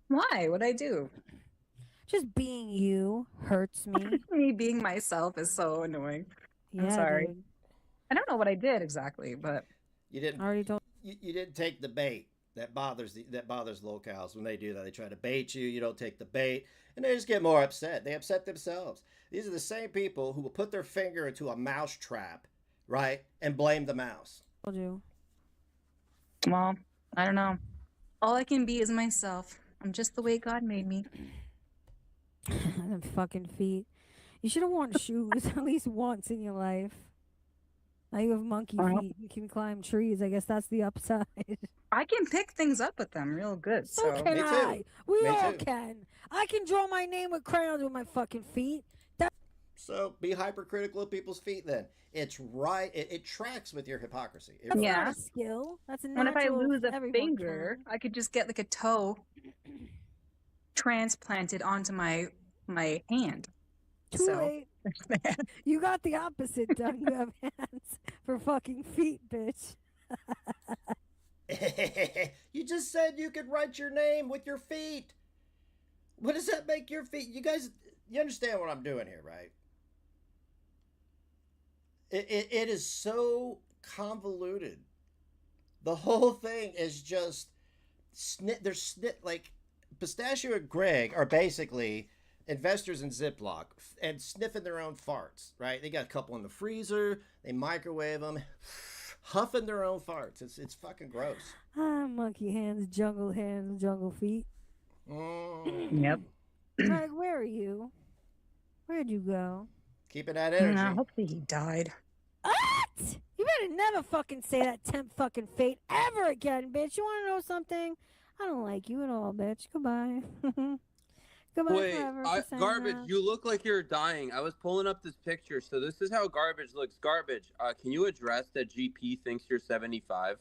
Why? What'd I do? Just being you hurts me. Me being myself is so annoying. I'm Yeah, sorry. dude. I don't know what I did exactly, but You didn't. I already told. You didn't take the bait. That bothers locals when they do that. They try to bait you. You don't take the bait, and they just get more upset. They upset themselves. These are the same people who will put their finger into a mouse trap, right, and blame the mouse. You. well, I don't know. All I can be is myself. I'm just the way God made me. Them fucking feet. You should have worn shoes at least once in your life. Now you have monkey feet. You can climb trees. I guess that's the upside. I can pick things up with them real good. So So can Me too. I. We Me all too. can. I can draw my name with crayons with my fucking feet. So be hypercritical of people's feet. Then it's right. It tracks with your hypocrisy. It That's really Yeah. not a skill. That's a what if I natural. lose a everyone finger? can. I could just get like a toe transplanted onto my hand. Too So late. You got the opposite done. You have hands for fucking feet, bitch. You just said you could write your name with your feet. What does that make your feet? You guys, you understand what I'm doing here, right? It is so convoluted. The whole thing is just like Pistachio and Greg are basically investors in Ziploc and sniffing their own farts, right? They got a couple in the freezer, they microwave them, huffing their own farts. It's fucking gross. Monkey hands, jungle feet. Yep. Greg, where are you? Where'd you go? Keeping that energy. hopefully he died. What? You better never fucking say that temp fucking fate ever again, bitch. You wanna know something? I don't like you at all, bitch. Goodbye. Goodbye Wait, forever. for saying Garbage, that. you look like you're dying. I was pulling up this picture. So this is how Garbage looks. Garbage, can you address that GP thinks you're 75?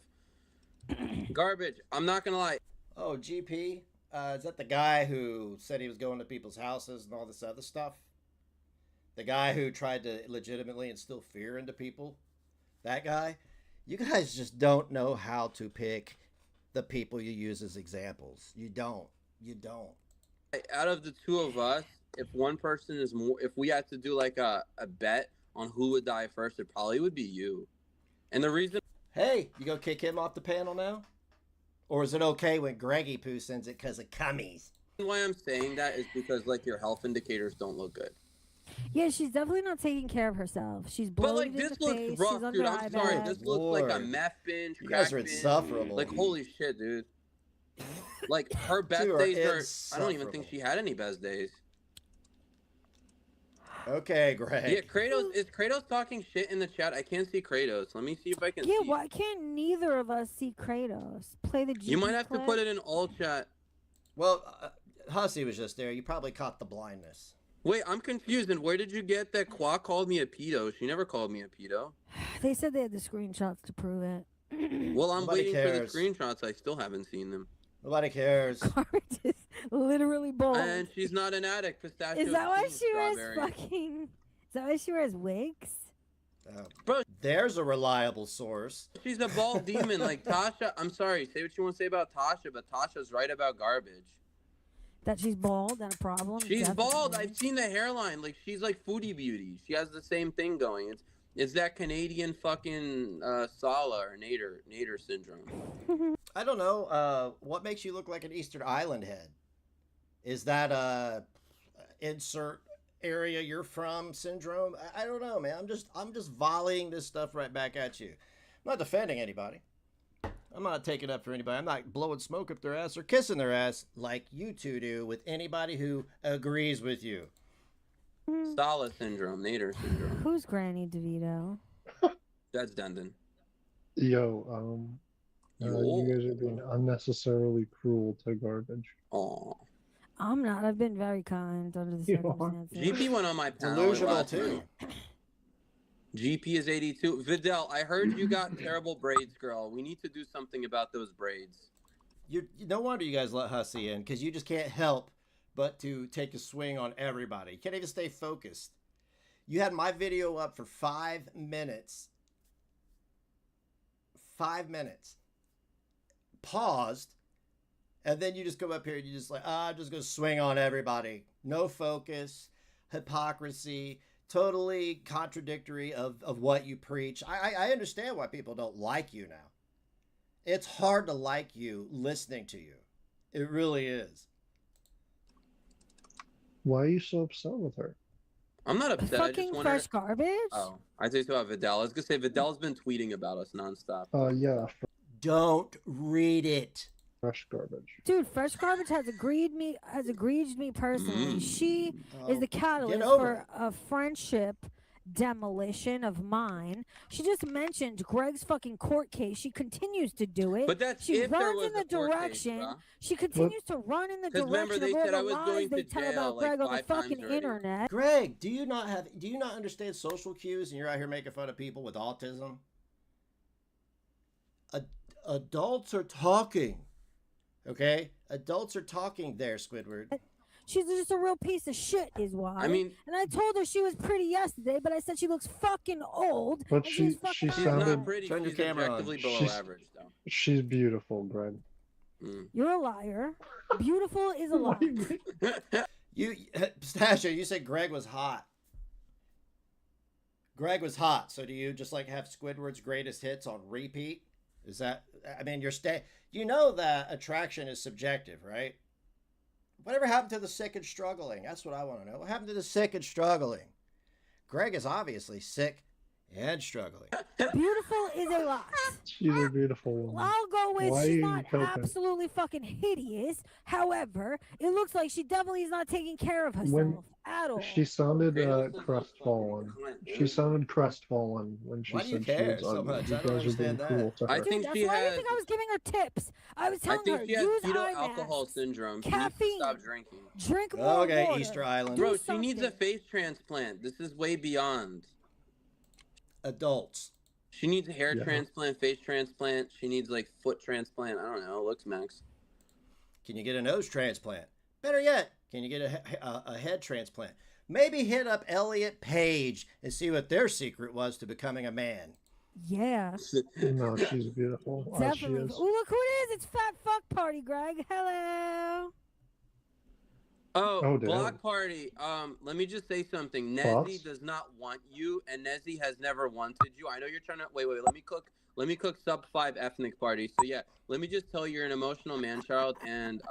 Garbage, I'm not going to lie. Oh, GP? Is that the guy who said he was going to people's houses and all this other stuff? The guy who tried to legitimately instill fear into people? That guy? You guys just don't know how to pick the people you use as examples. You don't. You don't. Out of the two of us, if one person is more, if we had to do like a bet on who would die first, it probably would be you. And the reason Hey, you gonna kick him off the panel now? Or is it okay when Greggy Poo sends it because of cummies? why I'm saying that is because like your health indicators don't look good. Yeah, she's definitely not taking care of herself. She's But like bloated in this the looks face. rough, she's dude. under I'm eye sorry. bags. This looks like a Lord. meth binge. You guys crack are binge. insufferable. Like holy shit, dude. Like her best You are days are. I don't even think insufferable. she had any best days. Okay, Greg. Yeah, Kratos is Kratos talking shit in the chat. I can't see Kratos. Let me see if I can. Yeah, see. why can't neither of us see Kratos? Play the GP You might have to clip. put it in all chat. Well, Hussy was just there. You probably caught the blindness. Wait, I'm confused. And where did you get that Qua called me a pedo? She never called me a pedo. They said they had the screenshots to prove it. Well, I'm Nobody waiting cares. for the screenshots. I still haven't seen them. Nobody cares. Garbage is literally bold. And she's not an addict. Pistachio. Is that why King she wears Strawberry. fucking? Is that why she wears wigs? Bro, There's a reliable source. she's a bald demon. Like Tasha. I'm sorry. Say what you want to say about Tasha, but Tasha's right about Garbage. That she's bald and a problem. She's bald. Definitely. I've seen the hairline. Like she's like Foodie Beauty. She has the same thing going. It's that Canadian fucking Sala or Nader syndrome. I don't know. What makes you look like an Eastern Island head? Is that insert area you're from syndrome? I don't know, man. I'm just volleying this stuff right back at you. I'm not defending anybody. I'm not taking up for anybody. I'm not blowing smoke up their ass or kissing their ass like you two do with anybody who agrees with you. Sala syndrome, Nader syndrome. Who's Granny DeVito? That's Dundon. Yo, you guys are being unnecessarily cruel to Garbage. Aw. I'm not. I've been very kind under the You are. circumstances. GP went on my panel Delusional last too. night. GP is 82. Vidal, I heard you got terrible braids, girl. We need to do something about those braids. No wonder you guys let Hussy in, because you just can't help but to take a swing on everybody. You can't even stay focused. You had my video up for 5 minutes. 5 minutes. Paused. And then you just come up here and you just like, I'm just going to swing on everybody. No focus. Hypocrisy. Totally contradictory of what you preach. I understand why people don't like you now. It's hard to like you listening to you. It really is. Why are you so upset with her? I'm not upset. I just Fucking wanted... fresh garbage. Oh, I think about Vidal. I was gonna say Vidal's been tweeting about us nonstop. Yeah, Don't read it. fresh garbage. Dude, fresh garbage has aggrieved me personally. She is the catalyst over for it. a friendship demolition of mine. She just mentioned Greg's fucking court case. She continues to do it. But that's she if there runs was in the a court case, direction. bruh. She continues to run in the 'Cause remember direction they of all said I the was lies going they to tell jail, about like, Greg on the 5 times fucking already. internet. Greg, do you not understand social cues and you're out here making fun of people with autism? Adults are talking. Okay? Adults are talking there, Squidward. She's just a real piece of shit, is why. I mean, and I told her she was pretty yesterday, but I said she looks fucking old. But and she's she fucking she's sounded- not pretty. Turn your She's camera on. objectively below She's- average, though. She's beautiful, Greg. You're a liar. Beautiful is a lie. You, Pistachio, you said Greg was hot. Greg was hot. So do you just like have Squidward's greatest hits on repeat? Is that, I mean, you know that attraction is subjective, right? Whatever happened to the sick and struggling? That's what I want to know. What happened to the sick and struggling? Greg is obviously sick and struggling. Beautiful is a lie. She's a beautiful woman. I'll go with Why she's are you not helping? absolutely fucking hideous. However, it looks like she definitely is not taking care of herself When at all. She sounded Greatest crestfallen. Clint, She dude. sounded crestfallen when she Why do you said care she was so ugly. much? You I don't guys are being understand that. cruel to her. I Dude, think that's she why I has. didn't think I was giving her tips. I was I telling think her, she has use fetal eye alcohol masks, syndrome. She needs to caffeine, stop drinking. drink more Okay, water. Easter Island. Bro, Do she needs a something. face transplant. This is way beyond. Adults. She needs a hair Yeah. transplant, face transplant. She needs like foot transplant. I don't know. Looks max. Can you get a nose transplant? Better yet, can you get a head transplant? Maybe hit up Elliot Page and see what their secret was to becoming a man. Yeah, No, she's beautiful. As she definitely. is. Oh, look who it is. It's Fat Fuck Party, Greg. Hello. Oh, Oh, damn. Block Party. Let me just say something. Thoughts? Nezzy does not want you, and Nezzy has never wanted you. I know you're trying to wait. Let me cook sub 5 ethnic party. So yeah, let me just tell you, you're an emotional man child, and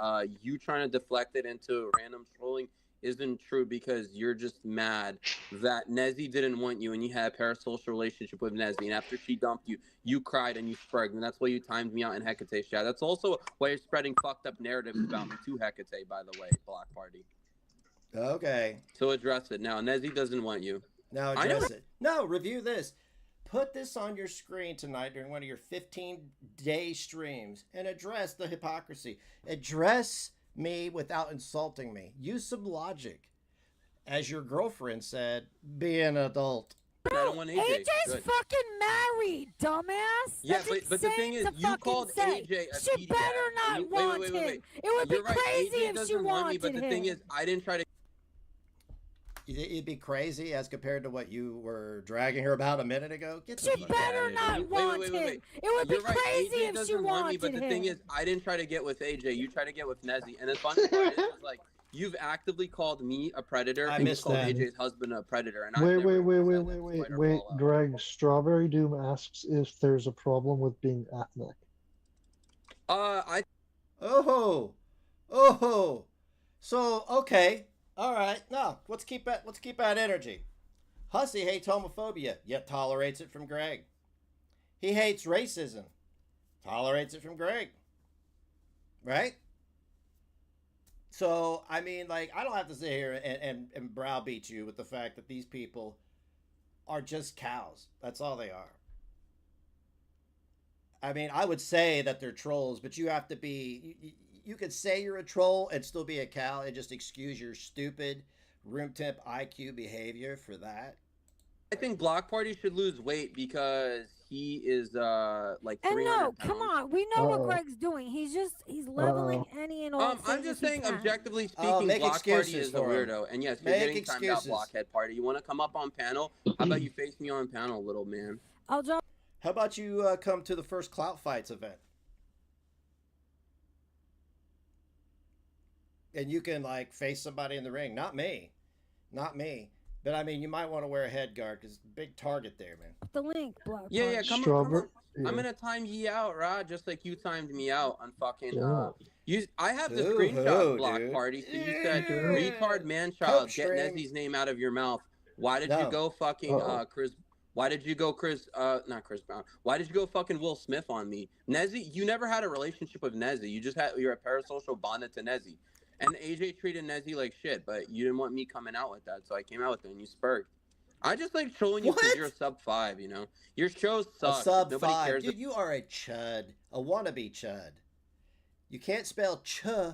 you trying to deflect it into random trolling isn't true because you're just mad that Nezzy didn't want you and you had a parasocial relationship with Nezzy, and after she dumped you, you cried and you spragged, and that's why you timed me out in Hecate's chat. That's also why you're spreading fucked up narratives about me to Hecate, by the way, Block Party. Okay. So address it now. Nezzy doesn't want you. Now I know. address it. No, review this. Put this on your screen tonight during one of your 15-day streams and address the hypocrisy. Address me without insulting me. Use some logic. As your girlfriend said, be an adult. I don't want AJ. AJ's Good. fucking married, dumbass. Yeah, That's but the thing insane is, to you fucking called say. AJ a She PDA. better not Wait, want wait, him. wait, wait. It would You're be right. crazy AJ if doesn't she want wanted me, but the him. thing is, I didn't try to. It'd be crazy as compared to what you were dragging her about a minute ago. Get the She fuck better outta here. not Wait, want wait, him. wait, wait. It would be You're right. crazy AJ if she doesn't want me, wanted but the thing him. is, I didn't try to get with AJ. You tried to get with Nezzy, and the funny part is like you've actively called me a predator, I and you missed called that. AJ's husband a predator, and I've Wait, never wait, wait, said wait, that wait, despite our wait, fallout. Greg. Strawberry Doom asks if there's a problem with being ethnic. I Oh, oh. So okay, all right. No, let's keep that energy. Hussy hates homophobia, yet tolerates it from Greg. He hates racism, tolerates it from Greg. Right? So I mean, like, I don't have to sit here and browbeat you with the fact that these people are just cows. That's all they are. I mean, I would say that they're trolls, but you have to be. You could say you're a troll and still be a cow and just excuse your stupid room temp IQ behavior for that. I think Block Party should lose weight because he is like And 300 no, pounds. come on. We know what Uh-oh. Greg's doing. He's leveling any and all I'm things just he saying, can. objectively Oh, speaking, make Block Party excuses is a for him. weirdo. And yes, you're Make getting timed out, excuses. Blockhead Party. You want to come up on panel? How about you face me on panel, little man? I'll drop. How about you come to the first Clout Fights event? And you can like face somebody in the ring. Not me. But I mean, you might want to wear a head guard because big target there, man. The link, Block Yeah, Party. come on. Strawberry. I'm gonna time ye out, Rod, just like you timed me out on fucking. Yeah. I have the Ooh, screenshot, Block dude. Party. So you said, Yeah. "Retard man child, Coach get string. Nezzy's name out of your mouth." Why did No. you go fucking Uh-oh. Chris? Why did you go Chris? Not Chris Brown. Why did you go fucking Will Smith on me, Nezzy? You never had a relationship with Nezzy. You're a parasocial bonded to Nezzy. And AJ treated Nezzy like shit, but you didn't want me coming out with that, so I came out with it, and you spurred. I just like trolling you because What? you're a sub 5, you know? Your show A sucks. sub Nobody 5. cares. Dude, you are a chud. A wannabe chud. You can't spell ch. You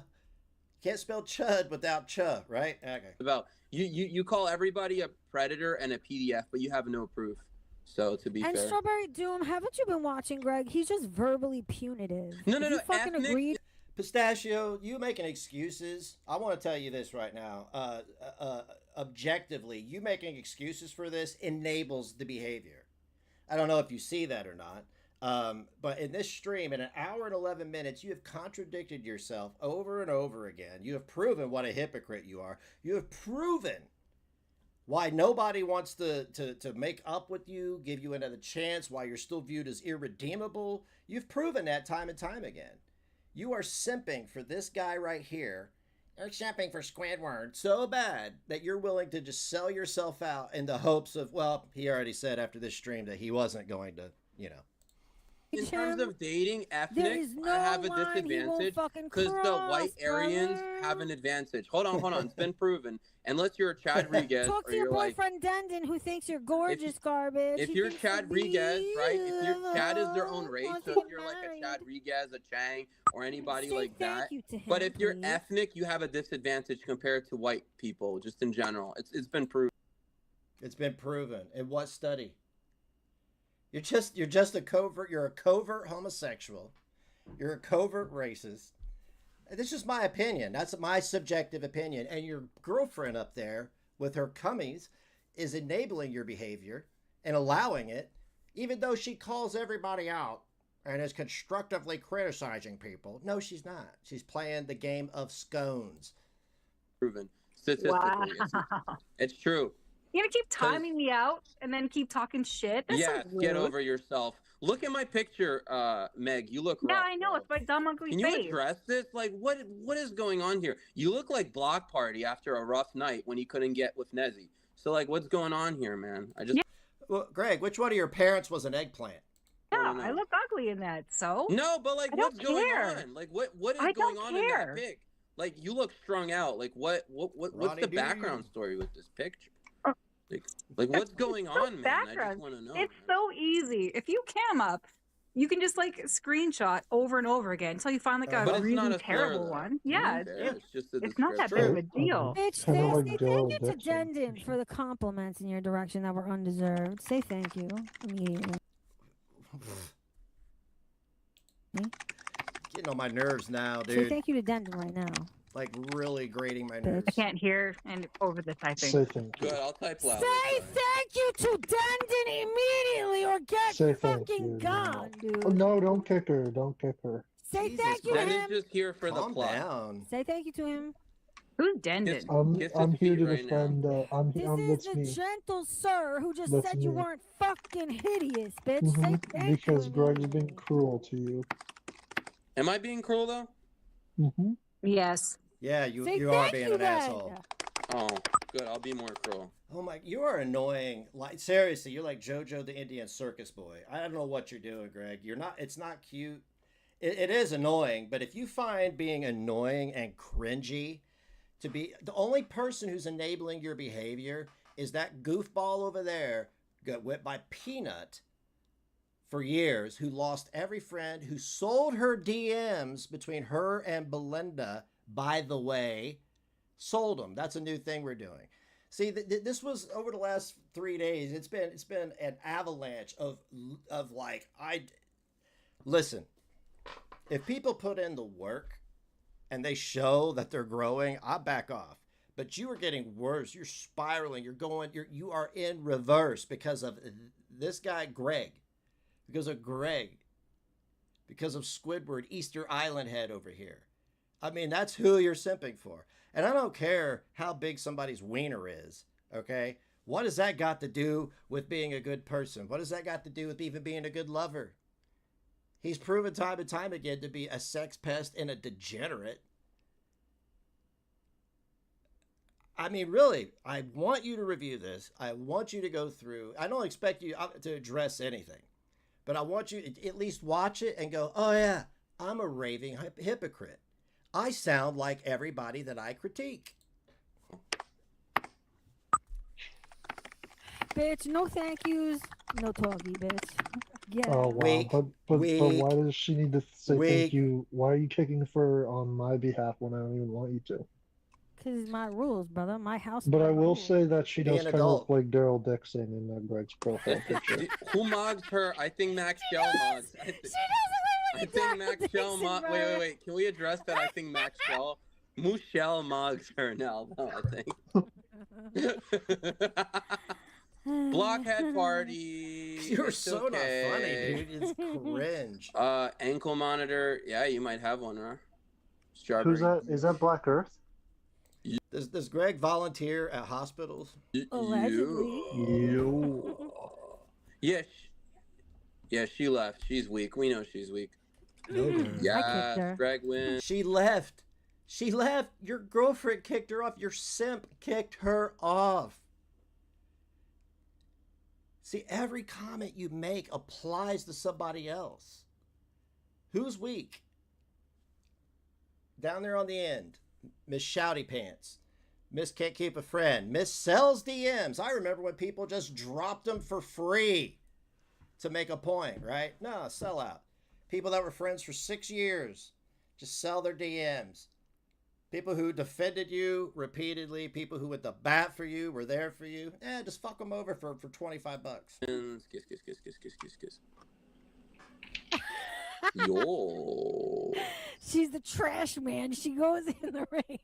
can't spell chud without ch, right? Okay. About you call everybody a predator and a PDF, but you have no proof. So to be And fair. Strawberry Doom, haven't you been watching Greg? He's just verbally punitive. No, If no, you no, fucking ethnic- agreed. Pistachio, you making excuses. I want to tell you this right now. Objectively, you making excuses for this enables the behavior. I don't know if you see that or not. But in this stream, in an hour and 11 minutes, you have contradicted yourself over and over again. You have proven what a hypocrite you are. You have proven why nobody wants to make up with you, give you another chance, why you're still viewed as irredeemable. You've proven that time and time again. You are simping for this guy right here. You're simping for Squidward so bad that you're willing to just sell yourself out in the hopes of, well, he already said after this stream that he wasn't going to, you know. In terms of dating There ethnic, is no I have a line he won't disadvantage fucking because the white cross, Aryans brother. have an advantage. Hold on. It's been proven. Unless you're a Chad Rodriguez Talk or to your you're like, boyfriend Dendon, who thinks you're gorgeous garbage. if He you're thinks Chad that Rodriguez, right? If your Chad is their own he race, wants so to if you're like a marry. Chad Rodriguez, a Chang, or anybody Say like thank that. you to him, But if you're please. ethnic, you have a disadvantage compared to white people, just in general. It's been proven. It's been proven. In what study? You're just a covert. You're a covert homosexual. You're a covert racist. This is my opinion. That's my subjective opinion. And your girlfriend up there with her cummies is enabling your behavior and allowing it, even though she calls everybody out and is constructively criticizing people. No, she's not. She's playing the game of scones. Proven statistically. It's true. You're gonna keep timing me out and then keep talking shit. That's so Yes, rude. get over yourself. Look at my picture, Meg. You look Yeah, rough, I know. bro. It's my dumb ugly Can face. you address this? Like, what is going on here? You look like Block Party after a rough night when he couldn't get with Nezzy. So, like, what's going on here, man? I just Yeah. Well, Greg, which one of your parents was an eggplant? Yeah, don't know. I look ugly in that. So no, but like, I don't what's going care. on? Like, what is I going don't on in care. that pic? Like, you look strung out. Like, what's Ronnie the D. background story with this picture? Uh, Like what's going It's no on, man? I just background. want to know. It's man. so easy. If you cam up, you can just like screenshot over and over again until you find like But a But it's really not a slur, terrible though. one. To be Yeah, fair, it's just a it's not that big description. of a deal. Bitch, Kinda say like thank Daryl you to Dixon. Dendon for the compliments in your direction that were undeserved. Say thank you immediately. Getting on my nerves now, Say dude. thank you to Dendon right now. Like really grating my Bitch. nerves. I can't hear and over the typing. Say thank you. Good, I'll type loud. Say thank you to Dendon immediately or get Say thank fucking you. gone, dude. Oh, no, don't kick her. Don't kick her. Say Jesus thank you to Christ. That him. is just here for the Calm plot. down. Say thank you to him. Who's Dendon? Kiss- Kiss I'm his here feet to right now. defend. This That's is the me. gentle sir who just That's said you me. weren't fucking hideous, bitch. Say Mhm, thank because you. Greg's been immediately. cruel to you. Am I being cruel though? Hmm Yes. Yeah, you Say are thank being you an then. asshole. Oh, good. I'll be more cruel. Oh my, you are annoying. Like seriously, you're like JoJo the Indian Circus Boy. I don't know what you're doing, Greg. You're not. It's not cute. It is annoying, but if you find being annoying and cringy to be the only person who's enabling your behavior is that goofball over there, got whipped by Peanut for years, who lost every friend, who sold her DMs between her and Belinda. By the way, sold them. That's a new thing we're doing. See, this was over the last 3 days. It's been an avalanche of like listen. If people put in the work and they show that they're growing, I back off. But you are getting worse. You're spiraling. You are in reverse because of this guy Greg, because of Squidward, Easter Island head over here. I mean, that's who you're simping for. And I don't care how big somebody's wiener is, okay? What has that got to do with being a good person? What has that got to do with even being a good lover? He's proven time and time again to be a sex pest and a degenerate. I mean, really, I want you to review this. I want you to go through. I don't expect you to address anything, but I want you to at least watch it and go, oh yeah, I'm a raving hypocrite. I sound like everybody that I critique. Bitch, no thank yous, no talkie, bitch. Get Oh out. wow! Weak, but weak, why does she need to say weak. thank you? Why are you kicking fur on my behalf when I don't even want you to? Because it's my rules, brother. My house. But my I will rules. say that she Be does an kind of look adult. like Daryl Dixon in Greg's profile picture. Who mogs her? I think Max Shell mogs. She doesn't look I like think Daryl Max Shell Dixon, Wait. brother. Can we address that? I think Max Shell, Michelle mogs her now. No, I think. Blockhead party. You're It's so okay. not funny, dude. It's cringe. Ankle monitor. Yeah, you might have one, huh? Strawberry. Who's that? Is that Black Earth? Does Greg volunteer at hospitals? Allegedly. You. Yeah, she left. She's weak. We know she's weak. Okay. Yeah, her. Greg wins. She left. She left. Your girlfriend kicked her off. Your simp kicked her off. See, every comment you make applies to somebody else. Who's weak? Down there on the end, Miss Shouty Pants. Miss Can't Keep a Friend. Miss Sells DMs. I remember when people just dropped them for free to make a point, right? No, sellout. People that were friends for 6 years just sell their DMs. People who defended you repeatedly, people who went to bat for you, were there for you. Just fuck them over for $25. Kiss. Yo. She's the trash man. She goes in the ring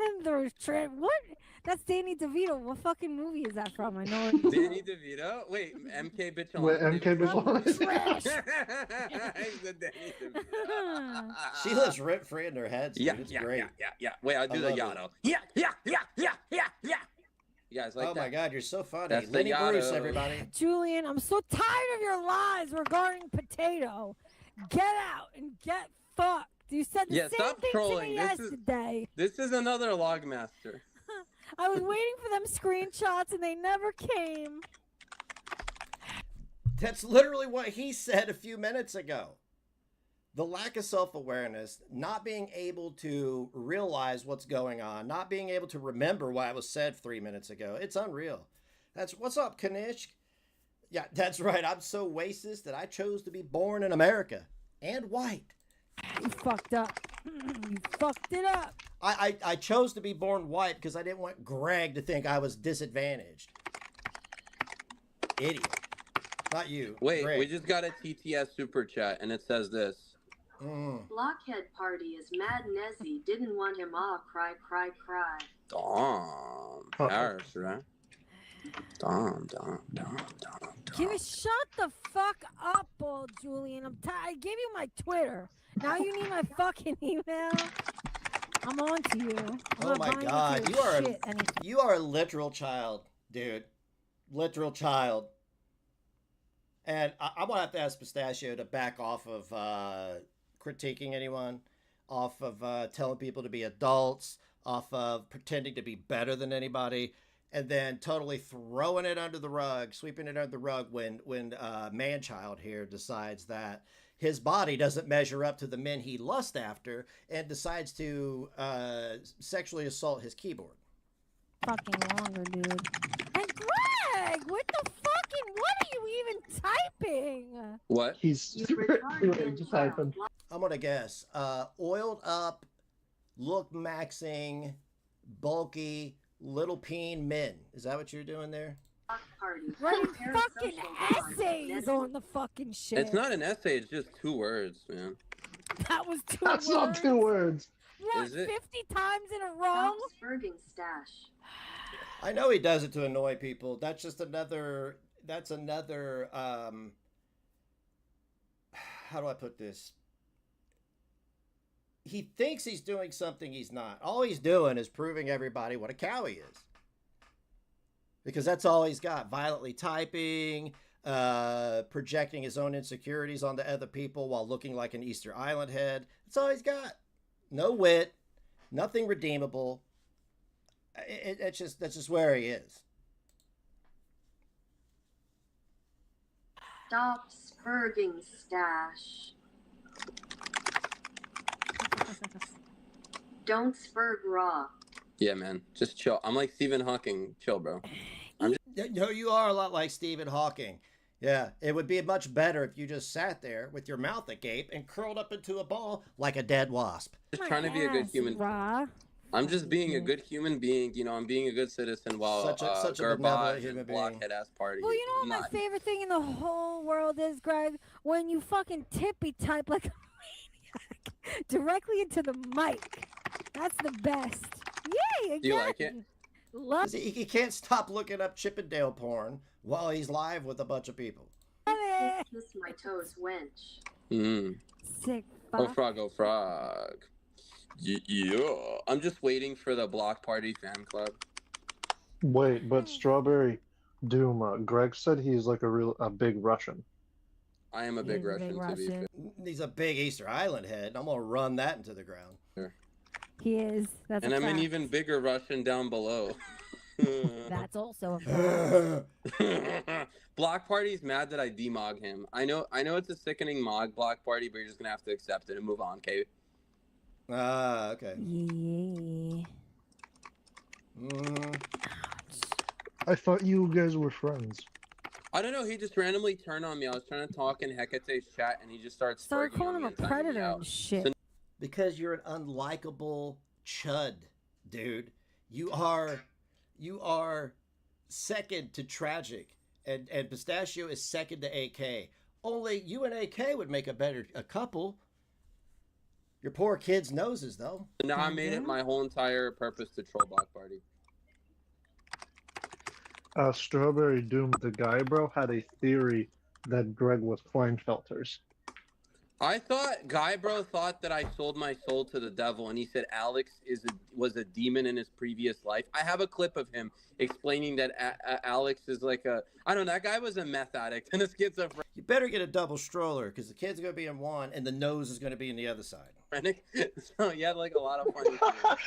and throws trash. What? That's Danny DeVito. What fucking movie is that from? I know it. Danny DeVito? Wait, MK bitch on. Wait, MK bitch on. Trash. He's the Danny DeVito. She lives rent free in their heads. Dude. It's great. Yeah. Wait, I'll do the love Yano. it. Yeah. You guys like Oh that? my God, you're so funny. That's the Lenny Bruce, Yano. everybody. Julian, I'm so tired of your lies regarding Potato. Get out and get fucked. You said the Yeah, same stop thing trolling. to me yesterday. This is another Logmaster. I was waiting for them screenshots and they never came. That's literally what he said a few minutes ago. The lack of self-awareness, not being able to realize what's going on, not being able to remember what was said 3 minutes ago. It's unreal. That's what's up, Kanishk. Yeah, that's right. I'm so racist that I chose to be born in America and white. You fucked up. You fucked it up. I chose to be born white because I didn't want Greg to think I was disadvantaged. Idiot. Not you. Wait, Greg. we just got a TTS super chat and it says this. Blockhead party is mad Nezzy didn't want him all cry. Damn. Harris, right? Damn. Give it, shut the fuck up, old Julian. I'm tired. I gave you my Twitter. Now you need my fucking email. I'm on to you. I'm Oh not my buying God, into you your are shit anymore. you are a literal child, dude. Literal child. And I'm gonna have to ask Pistachio to back off of critiquing anyone, off of telling people to be adults, off of pretending to be better than anybody, and then totally throwing it under the rug, sweeping it under the rug when man-child here decides that his body doesn't measure up to the men he lusts after and decides to sexually assault his keyboard. Fucking longer, dude. And Greg, what the fucking? What are you even typing? What? He's just typing. I'm gonna guess. Oiled up, look maxing, bulky, Little Peen Men. Is that what you're doing there? Block party. Writing Parasocial fucking bond. essays on the fucking shit. It's not an essay. It's just 2 words, man. That was 2 That's words. not 2 words. What, Is it? 50 times in a row? Stop spurging stash. I know he does it to annoy people. That's just another. That's another. How do I put this? He thinks he's doing something he's not. All he's doing is proving everybody what a cow he is. Because that's all he's got. Violently typing, projecting his own insecurities onto other people while looking like an Easter Island head. That's all he's got. No wit, nothing redeemable. That's just where he is. Stop spurging stash. Don't spurg raw. Yeah, man. Just chill. I'm like Stephen Hawking. Chill, bro. No, you are a lot like Stephen Hawking. Yeah, it would be much better if you just sat there with your mouth agape and curled up into a ball like a dead wasp. Just trying to be a good human. I'm just being a good human being. You know, I'm being a good citizen while Such a benevolent garbage human and being. blockhead ass party. Well, you know what my favorite thing in the whole world is, Greg? When you fucking tippy type like a maniac directly into the mic. That's the best. Yay! Again. Do you like it? Love He can't stop looking up Chippendale porn while he's live with a bunch of people. it. Kiss my toes, wench. Sick Oh fuck. frog, oh frog. Yeah. I'm just waiting for the block party fan club. Wait, but Strawberry Doom, Greg said he's like a big Russian. I am a big Russian, to be fair. He's a big Easter Island head. I'm gonna run that into the ground. He is. That's And a I'm an fact. even bigger Russian down below. That's also a fact. Block party's mad that I demog him. I know it's a sickening mog block party, but you're just gonna have to accept it and move on, okay? Okay. Yeah. I thought you guys were friends. I don't know, he just randomly turned on me. I was trying to talk in Hecate's chat and he just started Start spurging calling on him me a and timing me predator out. and shit. So Because you're an unlikable chud, dude. You are second to Tragic, and Pistachio is second to AK. Only you and AK would make a couple. Your poor kids' noses, though. now I made it my whole entire purpose to troll block party. Strawberry Doom, the guy, bro, had a theory that Greg was Kleinfelters. I thought Guy Bro thought that I sold my soul to the devil, and he said Alex was a demon in his previous life. I have a clip of him explaining that Alex is like I don't know, that guy was a meth addict and a schizophrenic. You better get a double stroller because the kid's gonna be in one and the nose is gonna be in the other side. So he had like a lot of funny theories.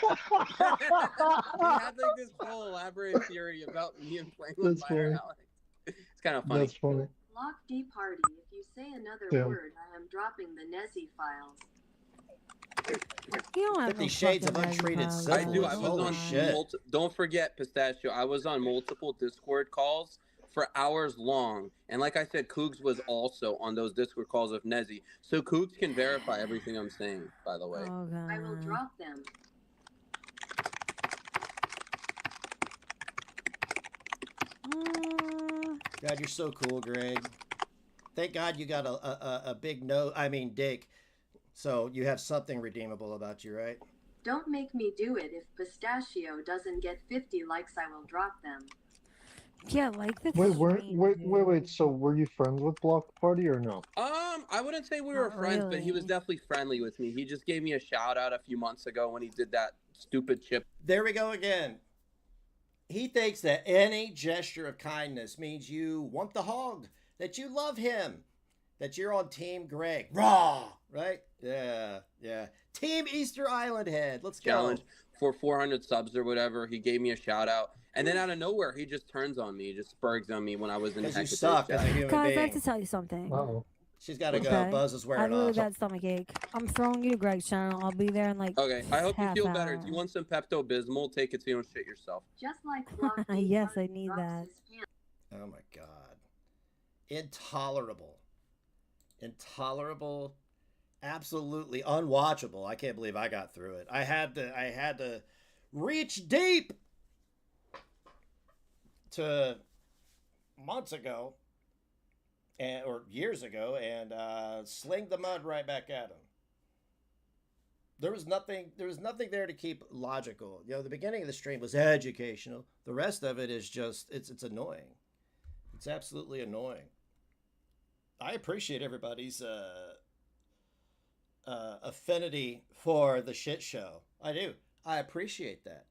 He had like this whole elaborate theory about me and playing with That's fire funny. Alex. It's kind of funny. That's funny. Block D party. If you say another Yeah. word, I am dropping the Nezzy files. You don't have 50 no Shades of fucking Untreated magazine. Syphilis. I do. I was Holy on shit. don't forget, Pistachio. I was on multiple Discord calls for hours long, and like I said, Cougs was also on those Discord calls with Nezzy. So Cougs can verify everything I'm saying. By the way, Oh, God. I will drop them. God, you're so cool, Greg. Thank God you got a big dick. So you have something redeemable about you, right? Don't make me do it. If Pistachio doesn't get 50 likes, I will drop them. Yeah, like the Wait. So were you friends with Block Party or no? I wouldn't say we were Not friends, but he was really. definitely friendly with me. He just gave me a shout out a few months ago when he did that stupid chip. There we go again. He thinks that any gesture of kindness means you want the hog, that you love him, that you're on Team Greg. Raw, right? Yeah. Team Easter Island head. Let's go. Challenge for 400 subs or whatever. He gave me a shout out, and then out of nowhere, he just turns on me, just spurgs on me when I was in Because you Hecate's suck as a chat. human Guys, I have to being. tell you something. Uh-oh. She's got to go. Okay. Buzz is I wearing have a really off. bad stomach ache. I'm throwing you to Greg's channel. I'll be there in like Okay, I hope you half feel better. hour. Do you want some Pepto Bismol? Take it so you don't shit yourself. Just like Block D Yes, party I need drops that. his pants. Oh my God. Intolerable. Absolutely unwatchable. I can't believe I got through it. I had to reach deep to months ago or years ago and sling the mud right back at him. There was nothing there to keep logical. You know, the beginning of the stream was educational. The rest of it is just it's annoying. It's absolutely annoying. I appreciate everybody's affinity for the shit show. I do. I appreciate that.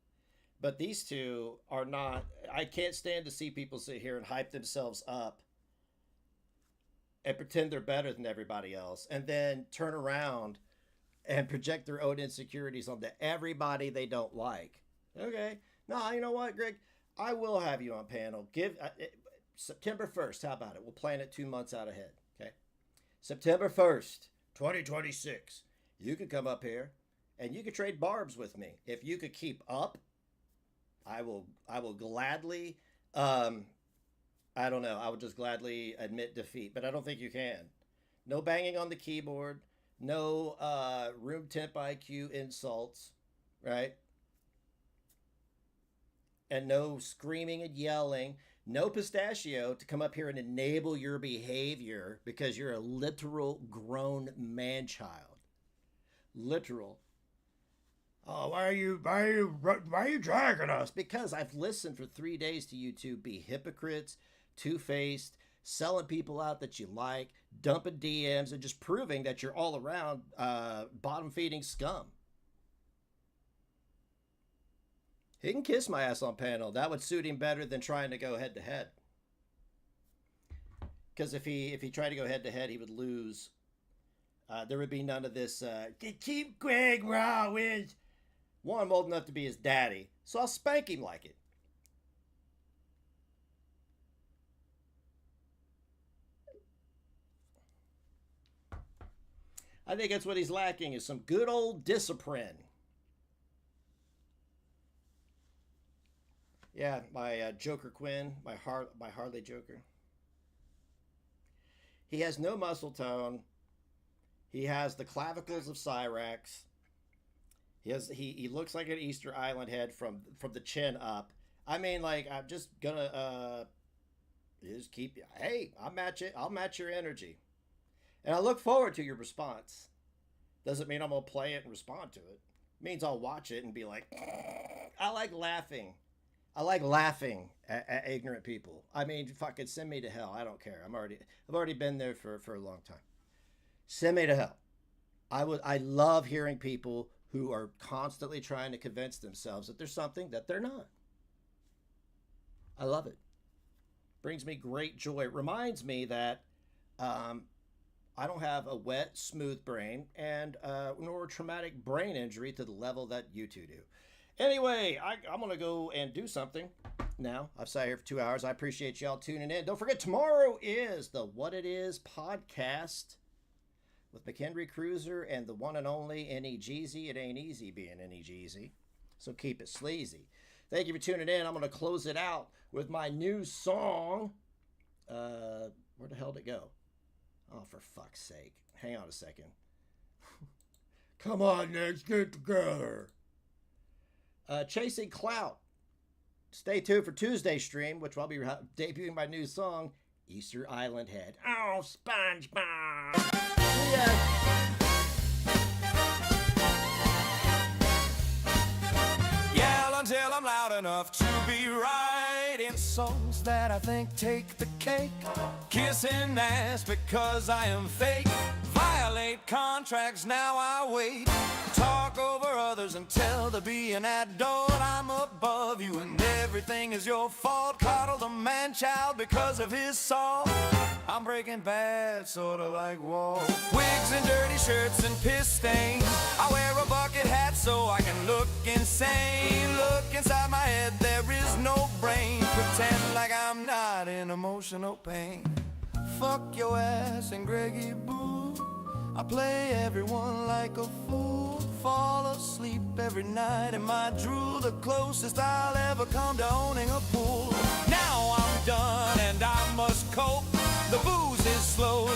But these two are not. I can't stand to see people sit here and hype themselves up and pretend they're better than everybody else and then turn around and project their own insecurities onto everybody they don't like. Okay. No, you know what, Greg? I will have you on panel. September 1st. How about it? We'll plan it 2 months out ahead. Okay. September 1st, 2026. You could come up here and you could trade barbs with me. If you could keep up, I will gladly, I don't know. I would just gladly admit defeat, but I don't think you can. No banging on the keyboard. No room temp IQ insults, right? And no screaming and yelling. No Pistachio to come up here and enable your behavior because you're a literal grown man-child. Literal. Oh, why are you dragging us? Because I've listened for 3 days to you two be hypocrites, two-faced, selling people out that you like, dumping DMs, and just proving that you're all around bottom-feeding scum. He can kiss my ass on panel. That would suit him better than trying to go head-to-head. Because if he tried to go head-to-head, he would lose. There would be none of this, keep Greg raw wins. One, I'm old enough to be his daddy, so I'll spank him like it. I think that's what he's lacking is some good old discipline. Yeah, my Joker Quinn, my Harley Joker. He has no muscle tone. He has the clavicles of Cyrax. He looks like an Easter Island head from the chin up. I mean, like, I'm just gonna just keep. Hey, I'll match your energy, and I look forward to your response. Doesn't mean I'm gonna play it and respond to it. It means I'll watch it and be like, I like laughing. I like laughing at ignorant people. I mean, fucking send me to hell. I don't care. I've already been there for a long time. Send me to hell. I love hearing people who are constantly trying to convince themselves that there's something that they're not. I love it. Brings me great joy. It reminds me that I don't have a wet, smooth brain and nor a traumatic brain injury to the level that you two do. Anyway, I'm going to go and do something now. I've sat here for 2 hours. I appreciate y'all tuning in. Don't forget, tomorrow is the What It Is podcast with McHenry Cruiser and the one and only Any Jeezy. It ain't easy being Any Jeezy, so keep it sleazy. Thank you for tuning in. I'm going to close it out with my new song. Where the hell did it go? Oh, for fuck's sake. Hang on a second. Come on, Negz, get together. Chasing Clout. Stay tuned for Tuesday's stream, which I'll be debuting my new song, Easter Island Head. Oh, SpongeBob. Yell until I'm loud enough to be writing songs that I think take the cake. Kissing ass because I am fake. Violate contracts, now I wait. Talk over others until to be an adult. I'm above you and everything is your fault. Coddle the man-child because of his salt. I'm Breaking Bad, sorta like Walt. Wigs and dirty shirts and piss stains. I wear a bucket hat so I can look insane. Look inside my head, there is no brain. Pretend like I'm not in emotional pain. Fuck your ass and Greggy Boo. I play everyone like a fool. Fall asleep every night in my drool. The closest I'll ever come to owning a pool. Now I'm done and I must cope. The booze is slow